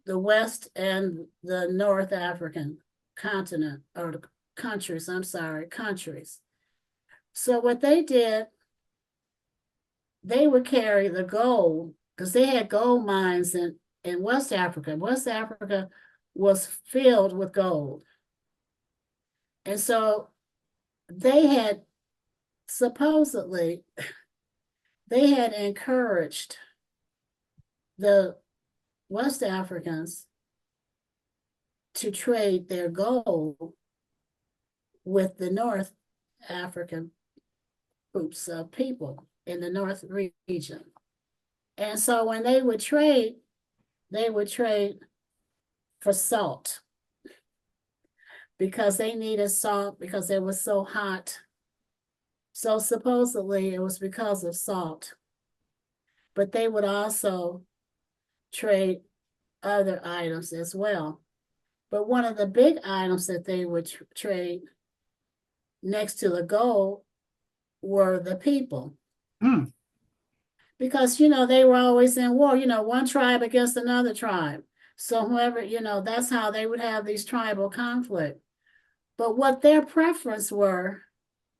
the West and the North African continent, or the countries, countries. So what they did, they would carry the gold, because they had gold mines in West Africa. West Africa was filled with gold. And so they had supposedly, they had encouraged the West Africans to trade their gold with the North African groups of people in the North region. And so when they would trade for salt, because they needed salt because it was so hot. So supposedly it was because of salt. But they would also trade other items as well. But one of the big items that they would trade next to the gold were the people. Mm. Because, you know, they were always in war, you know, one tribe against another tribe. So whoever, you know, that's how they would have these tribal conflict. But what their preference were,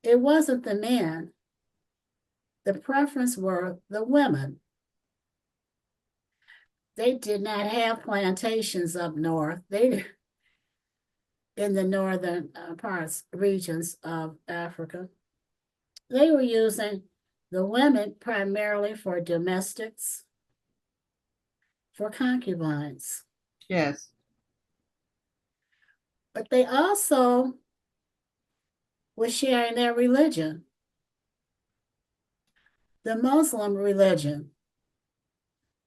it wasn't the men. The preference were the women. They did not have plantations up north. They, in the northern regions of Africa, they were using the women primarily for domestics, for concubines. Yes. But they also were sharing their religion, the Muslim religion.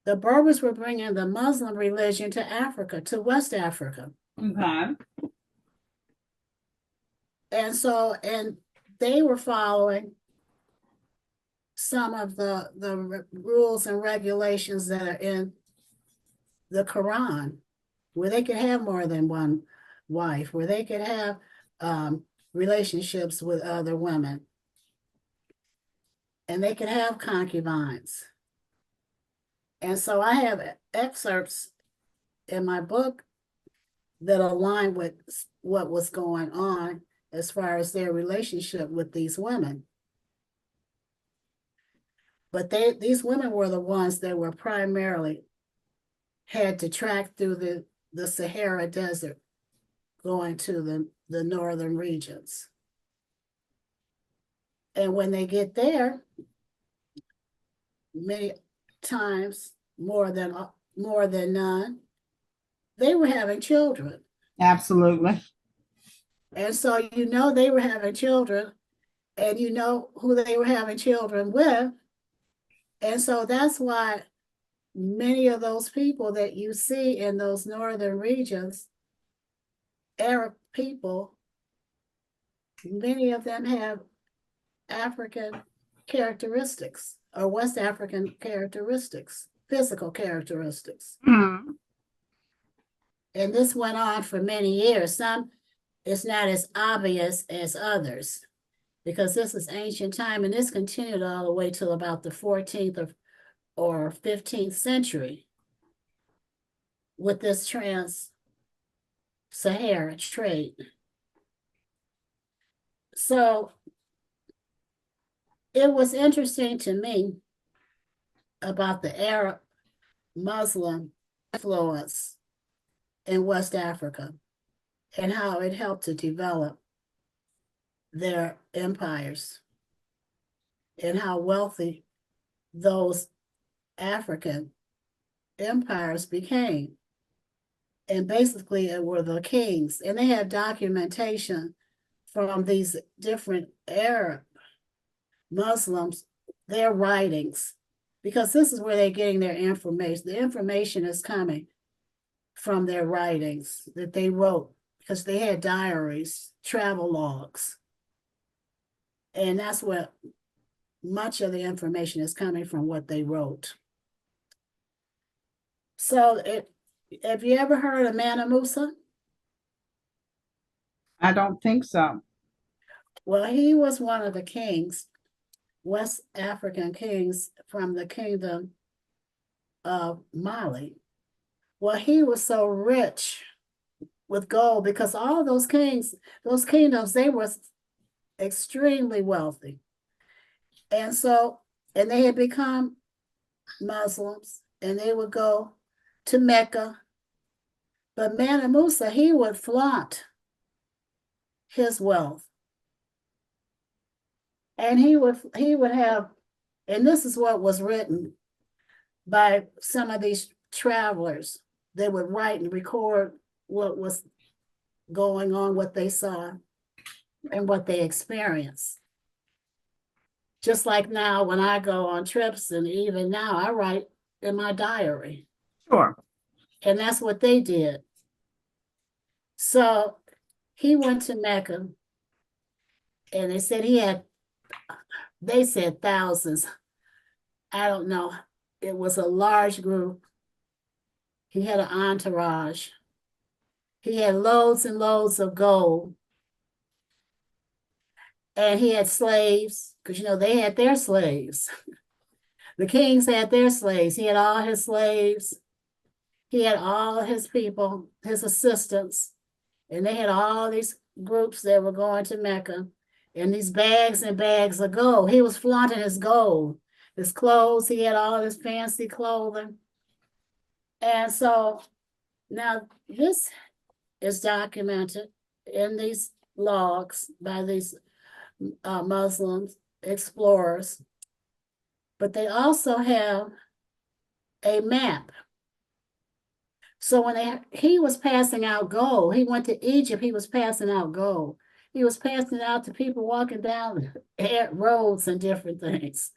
The Berbers were bringing the Muslim religion to Africa, to West Africa. Okay. And so, and they were following some of the rules and regulations that are in the Quran, where they could have more than one wife, where they could have relationships with other women. And they could have concubines. And so I have excerpts in my book that align with what was going on as far as their relationship with these women. But these women were the ones that were primarily had to track through the Sahara Desert, going to the northern regions. And when they get there, many times more than none, they were having children. Absolutely. And so they were having children, and who they were having children with. And so that's why many of those people that you see in those northern regions, Arab people, many of them have African characteristics or West African characteristics, physical characteristics. Mhm. And this went on for many years. Some, it's not as obvious as others, because this is ancient time, and this continued all the way till about the 14th or 15th century with this trans-Sahara trade. So it was interesting to me about the Arab Muslim influence in West Africa and how it helped to develop their empires and how wealthy those African empires became. And basically it were the kings, and they have documentation from these different Arab Muslims, their writings, because this is where they're getting their information. The information is coming from their writings that they wrote, because they had diaries, travel logs. And that's where much of the information is coming from, what they wrote. So have you ever heard of Mansa Musa? I don't think so. Well, he was one of the kings, West African kings from the kingdom of Mali. Well, he was so rich with gold because all those kings, those kingdoms, they were extremely wealthy. And so, and they had become Muslims, and they would go to Mecca. But Mansa Musa, he would flaunt his wealth. And he would have, and this is what was written by some of these travelers. They would write and record what was going on, what they saw, and what they experienced. Just like now, when I go on trips, and even now, I write in my diary. Sure. And that's what they did. So he went to Mecca, and they said thousands. I don't know. It was a large group. He had an entourage. He had loads and loads of gold. And he had slaves, because they had their slaves. The kings had their slaves. He had all his slaves. He had all his people, his assistants, and they had all these groups that were going to Mecca, and these bags and bags of gold. He was flaunting his gold, his clothes. He had all his fancy clothing. And so now this is documented in these logs by these Muslim explorers, but they also have a map. So when he was passing out gold, he went to Egypt, he was passing out gold. He was passing it out to people walking down roads and different things.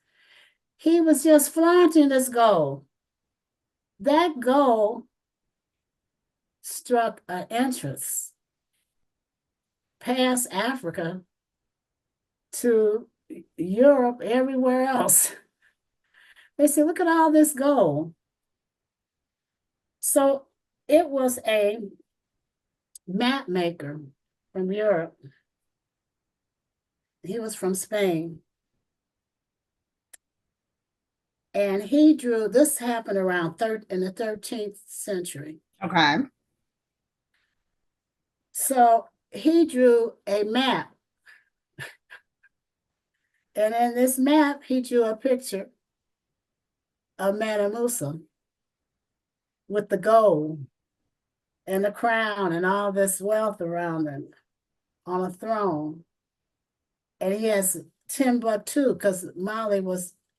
He was just flaunting this gold. That gold struck an entrance past Africa to Europe, everywhere else. They said, look at all this gold. So it was a map maker from Europe He was from Spain. And he drew, this happened around in the 13th century. Okay. So he drew a map. And in this map, he drew a picture of Mansa Musa with the gold and the crown and all this wealth around him on a throne. And he has Timbuktu, because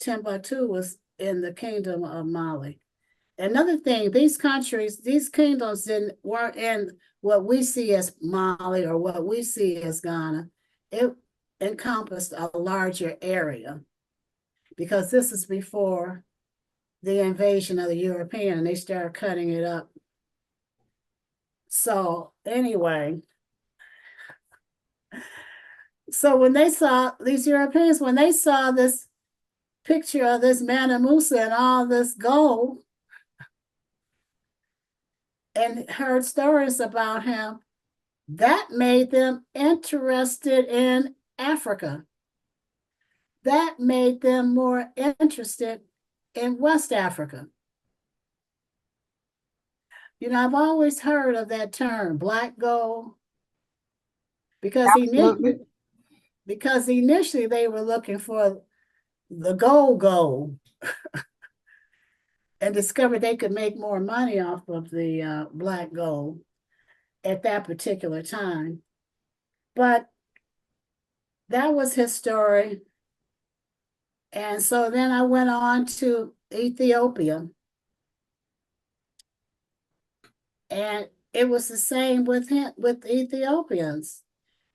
Timbuktu was in the kingdom of Mali. Another thing, these kingdoms weren't in what we see as Mali or what we see as Ghana. It encompassed a larger area, because this is before the invasion of the European, and they started cutting it up. So anyway, so when they saw these Europeans, when they saw this picture of this Mansa Musa and all this gold, and heard stories about him, that made them interested in Africa. That made them more interested in West Africa. You know, I've always heard of that term, black gold, because initially they were looking for the gold and discovered they could make more money off of the black gold at that particular time. But that was his story. And so then I went on to Ethiopia. And it was the same with Ethiopians,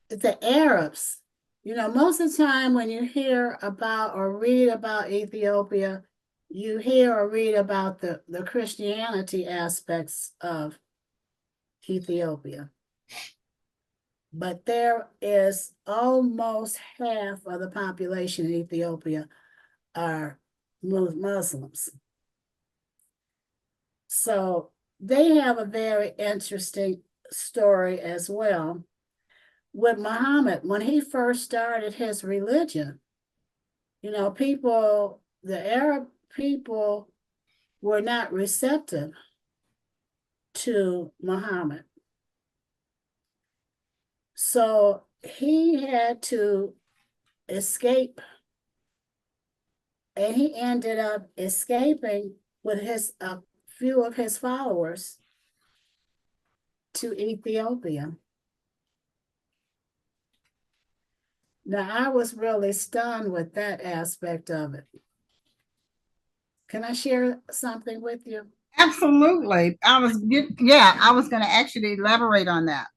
the Arabs. You know, most of the time when you hear about or read about Ethiopia, you hear or read about the Christianity aspects of Ethiopia. But there is almost half of the population in Ethiopia are Muslims. So they have a very interesting story as well. With Muhammad, when he first started his religion, you know, the Arab people were not receptive to Muhammad. So he had to escape, and he ended up escaping with a few of his followers to Ethiopia. Now, I was really stunned with that aspect of it. Can I share something with you? Absolutely. I was going to actually elaborate on that.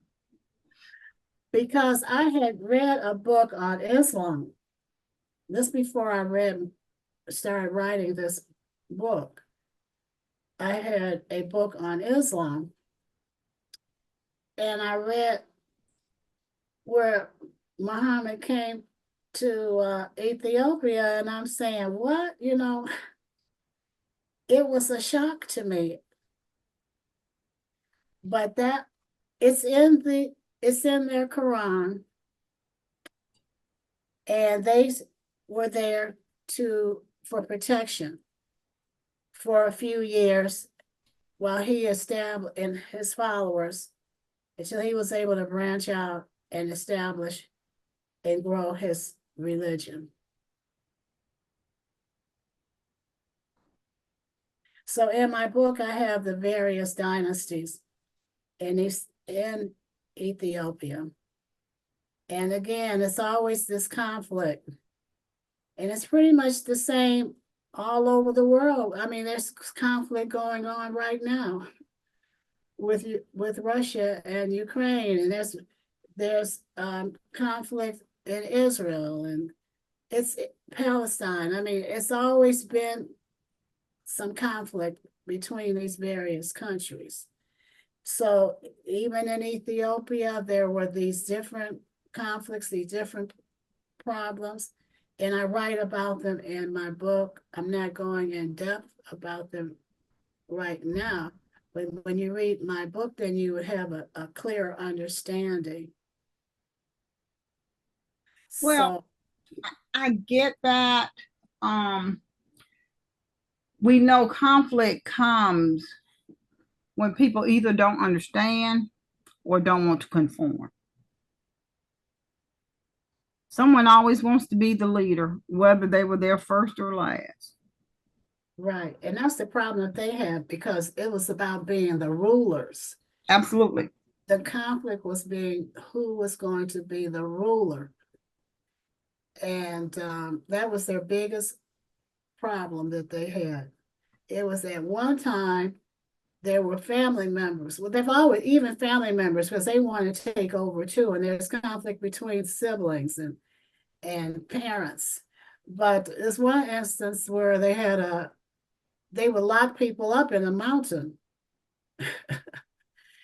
Because I had read a book on Islam. This before I started writing this book. I had a book on Islam. And I read where Muhammad came to Ethiopia, and I'm saying, what? You know, it was a shock to me. But it's in their Quran, and they were there for protection for a few years while he established and his followers until he was able to branch out and establish and grow his religion. So in my book, I have the various dynasties in Ethiopia. And again, it's always this conflict. And it's pretty much the same all over the world. I mean, there's conflict going on right now with Russia and Ukraine, and there's conflict in Israel, and it's Palestine. I mean, it's always been some conflict between these various countries. So even in Ethiopia, there were these different conflicts, these different problems, and I write about them in my book. I'm not going in depth about them right now, but when you read my book, then you would have a clear understanding. Well, So, I get that. Um, we know conflict comes when people either don't understand or don't want to conform. Someone always wants to be the leader, whether they were there first or last. right. And that's the problem that they had because it was about being the rulers. Absolutely. The conflict was being who was going to be the ruler. And that was their biggest problem that they had. It was at one time there were family members. Well, they've always, even family members, because they want to take over too. And there's conflict between siblings and parents. But there's one instance where they would lock people up in a mountain.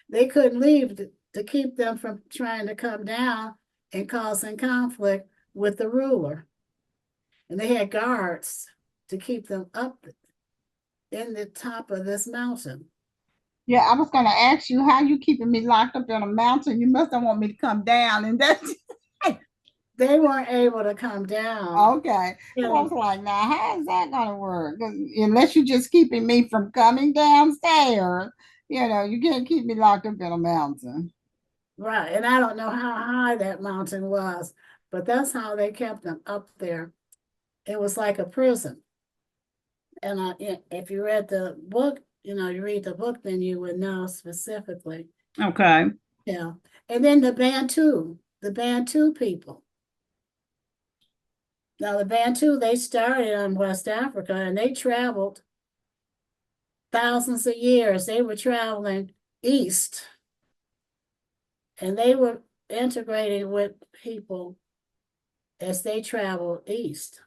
They couldn't leave to keep them from trying to come down and causing conflict with the ruler. And they had guards to keep them up in the top of this mountain. Yeah, I was gonna ask you how you keeping me locked up in a mountain. You must not want me to come down, and that's They weren't able to come down. okay. So I was And like, now how is that gonna work? 'Cause unless you're just keeping me from coming downstairs, you can't keep me locked up in a mountain. right, and I don't know how high that mountain was, but that's how they kept them up there. It was like a prison. And if you read the book, you read the book, then you would know specifically. Okay. Yeah. And then the Bantu people. Now, the Bantu, they started in West Africa and they traveled thousands of years. They were traveling east and they were integrating with people as they traveled east.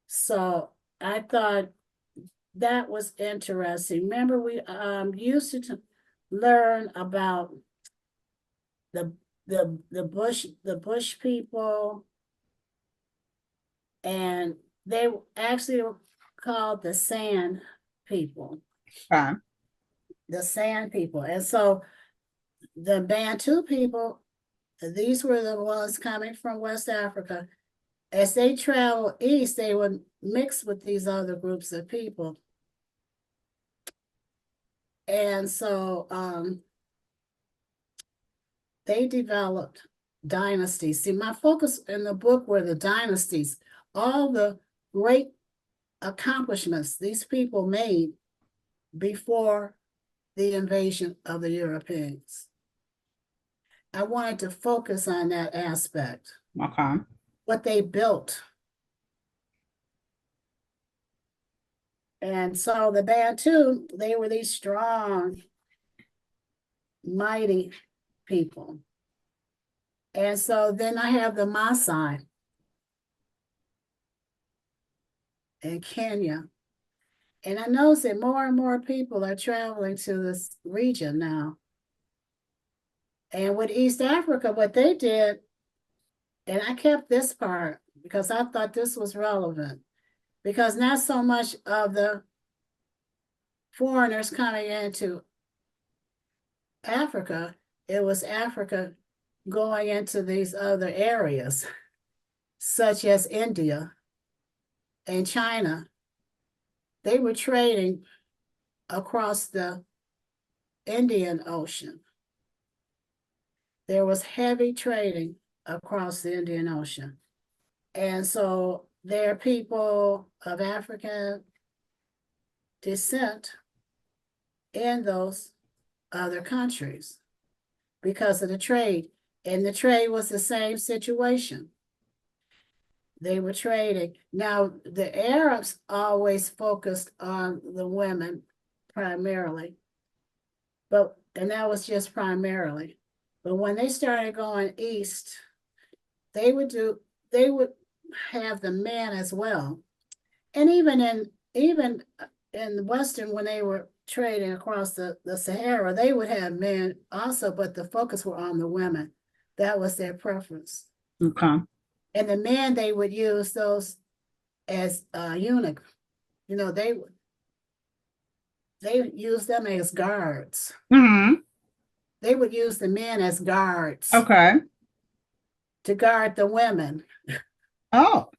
So I thought that was interesting. Remember, we used to learn about the the bush people, and they actually were called the sand people, Okay. the sand people. And so the Bantu people, these were the ones coming from West Africa. As they traveled east, they would mix with these other groups of people. And so they developed dynasties. See, my focus in the book were the dynasties, all the great accomplishments these people made before the invasion of the Europeans. I wanted to focus on that aspect, Okay. what they built. And so the Bantu, they were these strong, mighty people. And so then I have the Maasai in Kenya. And I notice that more and more people are traveling to this region now. And with East Africa, what they did, and I kept this part because I thought this was relevant, because not so much of the foreigners coming into Africa, it was Africa going into these other areas, such as India and China. They were trading across the Indian Ocean. There was heavy trading across the Indian Ocean. And so there are people of African descent in those other countries because of the trade. And the trade was the same situation. They were trading. Now, the Arabs always focused on the women primarily, and that was just primarily. But when they started going east, they would have the men as well. And even in the Western, when they were trading across the Sahara, they would have men also, but the focus were on the women. That was their preference. Okay. And the men, they would use those as eunuch. They use them as guards. Hmm. they would use the men as guards Okay. to guard the women. Oh,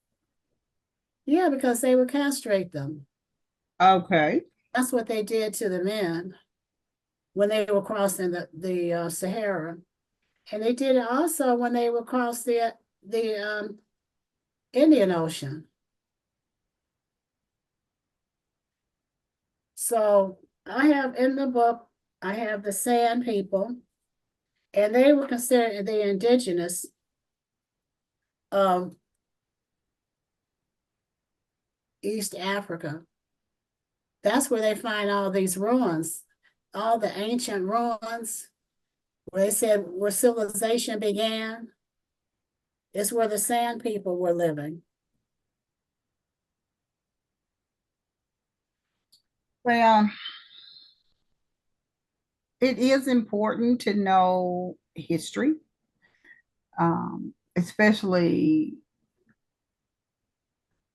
Yeah, because they would castrate them. okay. That's what they did to the men when they were crossing the Sahara. And they did it also when they would cross the Indian Ocean. So I have in the book, I have the Sand people, and they were considered the indigenous of East Africa. That's where they find all these ruins, all the ancient ruins, where they said where civilization began. It's where the Sand people were living. Well, it is important to know history, especially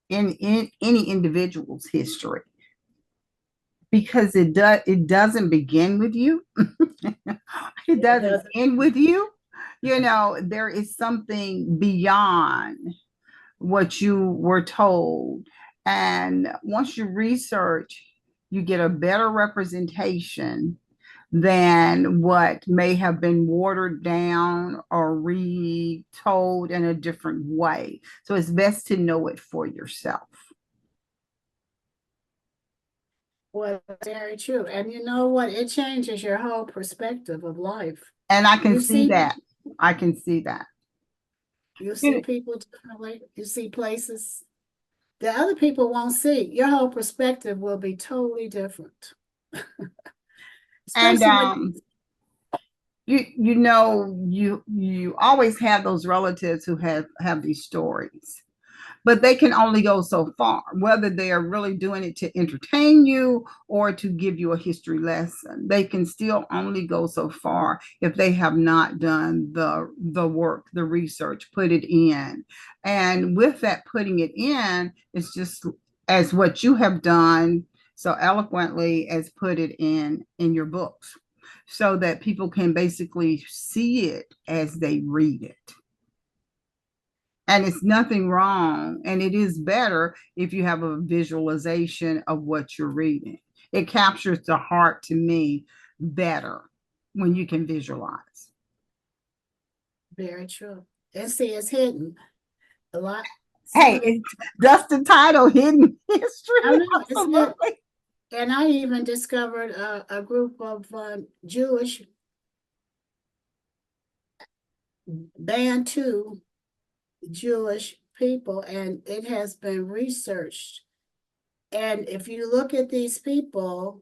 in any individual's history, because it doesn't begin with you. It doesn't Doesn't end with you. You know, there is something beyond what you were told. And once you research, you get a better representation than what may have been watered down or retold in a different way. So it's best to know it for yourself. Well, very true. And you know what? It changes your whole perspective of life. And I can You see see, that. I can see that. you You see know, people differently. You see places that other people won't see. Your whole perspective will be totally different. and Especially when you always have those relatives who have these stories, but they can only go so far, whether they are really doing it to entertain you or to give you a history lesson. They can still only go so far if they have not done the work, the research, put it in. And with that putting it in, it's just as what you have done so eloquently as put it in your books so that people can basically see it as they read it. And it's nothing wrong. And it is better if you have a visualization of what you're reading. It captures the heart to me better when you can visualize. very true. And see, it's hidden a lot. Hey, Some of that's the title, Hidden History. I know it's hidden. Absolutely. And I even discovered a group of Jewish Bantu Jewish people, and it has been researched. And if you look at these people,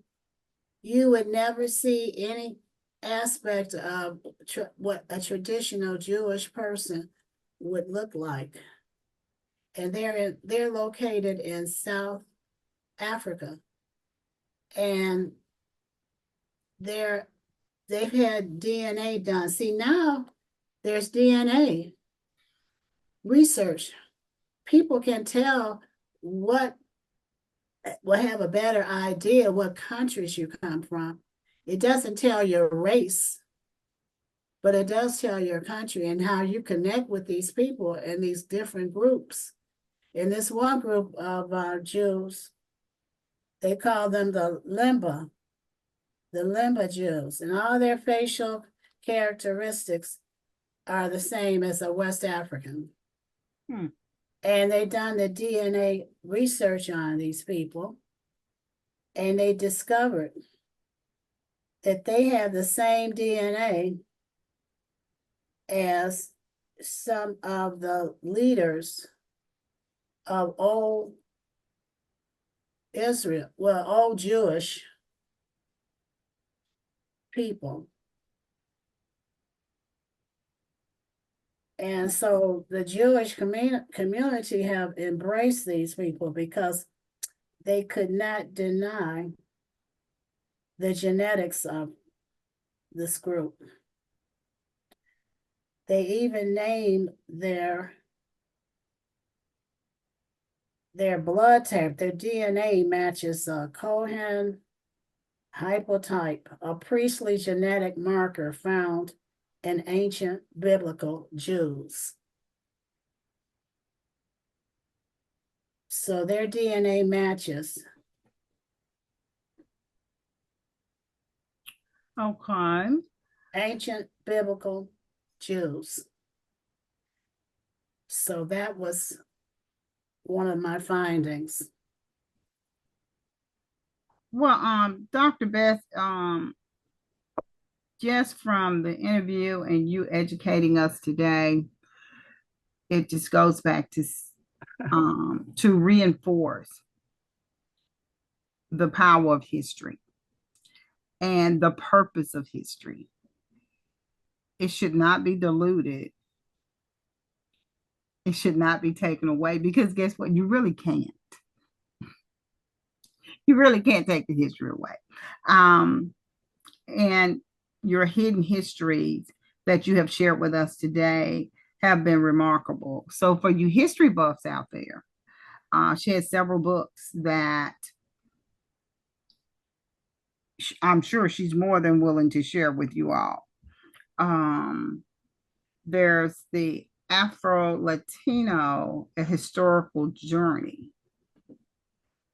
you would never see any aspect of what a traditional Jewish person would look like. And they're located in South Africa, and they've had DNA done. See, now there's DNA research. People can tell what will have a better idea what countries you come from. It doesn't tell your race, but it does tell your country and how you connect with these people in these different groups. In this one group of Jews, they call them the Limba Jews, and all their facial characteristics are the same as a West African. Hmm. And they done the DNA research on these people, and they discovered that they have the same DNA as some of the leaders of old Israel, well, old Jewish people. And so the Jewish community have embraced these people because they could not deny the genetics of this group. They even name their blood type, their DNA matches Cohen Haplotype, a priestly genetic marker found in ancient biblical Jews. So their DNA matches. Okay. Ancient biblical Jews. So that was one of my findings. Well, Dr. Beth, just from the interview and you educating us today, it just goes back to reinforce the power of history and the purpose of history. It should not be diluted. It should not be taken away, because guess what? You really can't. You really can't take the history away. And your hidden histories that you have shared with us today have been remarkable. So for you history buffs out there, she has several books that I'm sure she's more than willing to share with you all. There's the Afro-Latino, A Historical Journey,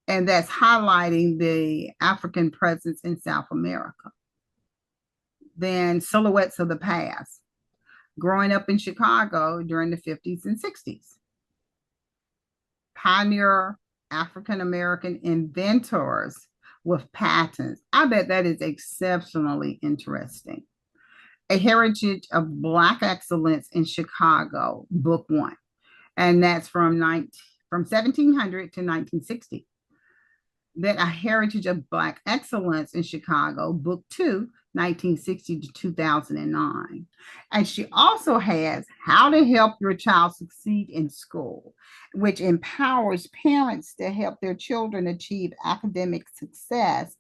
and that's highlighting the African presence in South America. Then Silhouettes of the Past, growing up in Chicago during the 50s and 60s. Pioneer African American inventors with patents. I bet that is exceptionally interesting. A Heritage of Black Excellence in Chicago, book 1. And that's from 1700 to 1960. Then A Heritage of Black Excellence in Chicago, book 2, 1960 to 2009. And she also has How to Help Your Child Succeed in School, which empowers parents to help their children achieve academic success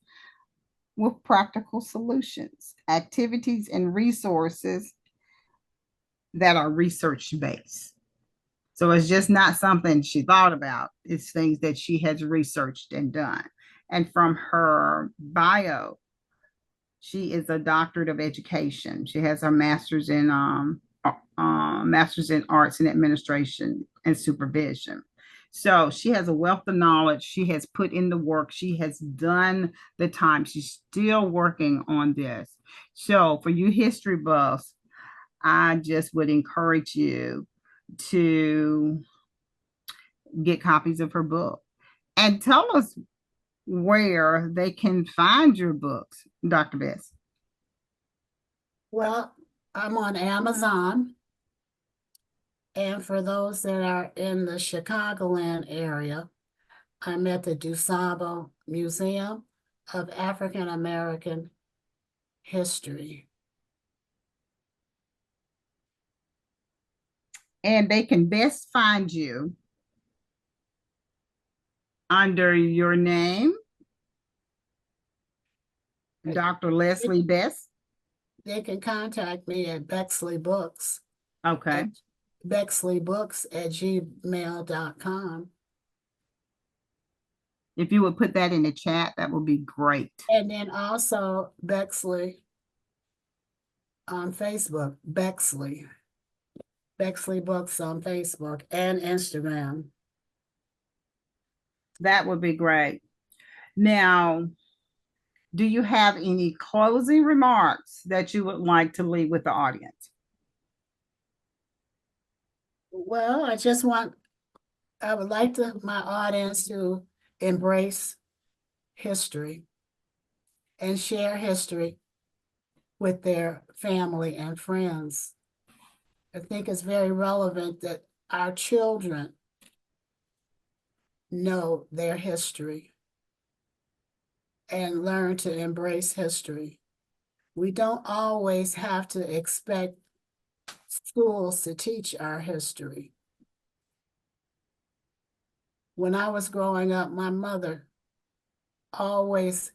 with practical solutions, activities, and resources that are research based. So it's just not something she thought about. It's things that she has researched and done. And from her bio, she is a doctorate of education. She has her master's in arts and administration and supervision. So she has a wealth of knowledge. She has put in the work. She has done the time. She's still working on this. So for you history buffs, I just would encourage you to get copies of her book. And tell us where they can find your books, Dr. Bess. Well, I'm on Amazon. And for those that are in the Chicagoland area, I'm at the DuSable Museum of African American History. And they can best find you under your name, Dr. Leslie Bess. They can contact me at Bexley Books. Okay. BexleyBooks@gmail.com. If you would put that in the chat, that would be great. And then also Bexley on Facebook, Bexley Books on Facebook and Instagram. That would be great. Now, do you have any closing remarks that you would like to leave with the audience? Well, I would like my audience to embrace history and share history with their family and friends. I think it's very relevant that our children know their history and learn to embrace history. We don't always have to expect schools to teach our history. When I was growing up, my mother always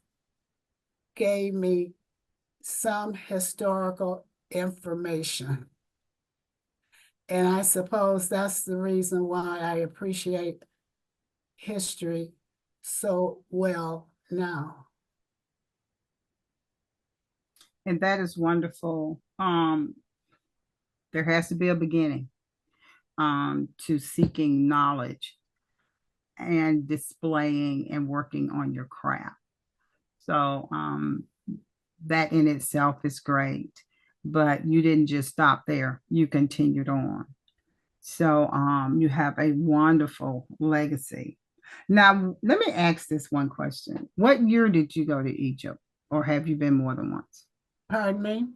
gave me some historical information. And I suppose that's the reason why I appreciate history so well now. And that is wonderful. There has to be a beginning to seeking knowledge and displaying and working on your craft. So that in itself is great. But you didn't just stop there, you continued on. So you have a wonderful legacy. Now, let me ask this one question. What year did you go to Egypt, or have you been more than once? Pardon me?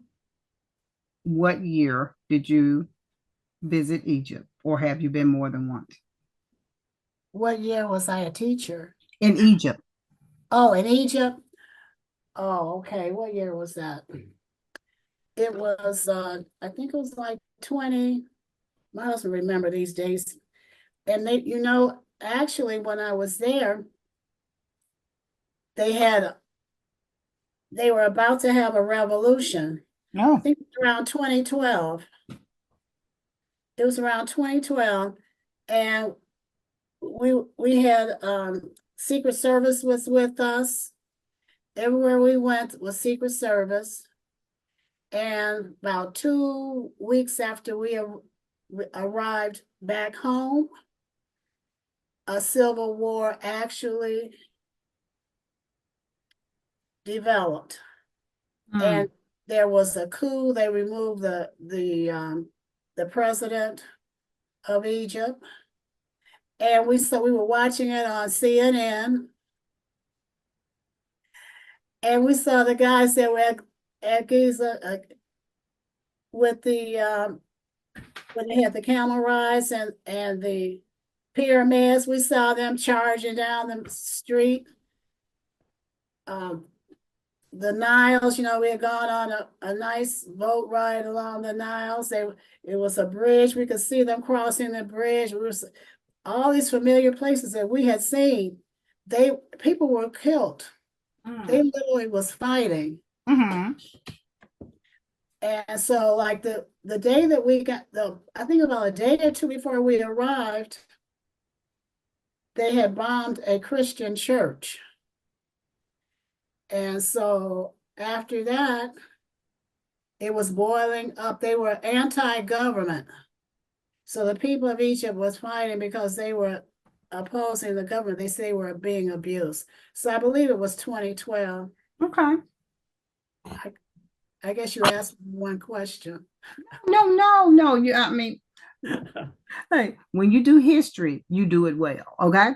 What year did you visit Egypt, or have you been more than once? What year was I a teacher? In Egypt. Oh, in Egypt? Oh, okay. What year was that? It was, I think it was like 20. My husband remember these days. And they, actually, when I was there, they had, they were about to have a revolution. I No. think it was around 2012. It was around 2012, and we had Secret Service was with us. Everywhere we went was Secret Service. And about 2 weeks after we arrived back home, a civil war actually developed. And there was a coup. They removed the president of Egypt. And we were watching it on CNN, and we saw the guys that were at Giza with the when they had the camel rides and the pyramids. We saw them charging down the street. The Niles, we had gone on a nice boat ride along the Niles. It was a bridge. We could see them crossing the bridge. All these familiar places that we had seen. People were killed. They literally was fighting. Mm-hmm. And so like the day that we got I think about a day or two before we arrived, they had bombed a Christian church. And so after that, it was boiling up. They were anti-government. So the people of Egypt was fighting because they were opposing the government. They say they were being abused. So I believe it was 2012. Okay. I guess you asked one question. No. I mean, hey, when you do history, you do it well. Okay.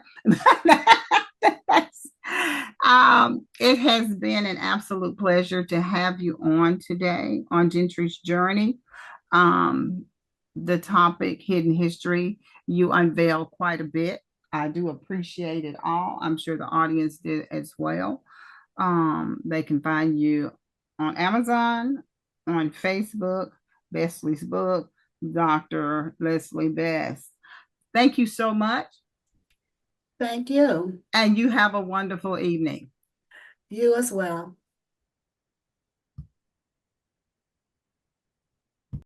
It has been an absolute pleasure to have you on today on Gentry's Journey. Um, the topic, hidden history, you unveiled quite a bit. I do appreciate it all. I'm sure the audience did as well. They can find you on Amazon, on Facebook, Leslie's book, Dr. Leslie Best. Thank you so much. Thank you. And you have a wonderful evening. You as well.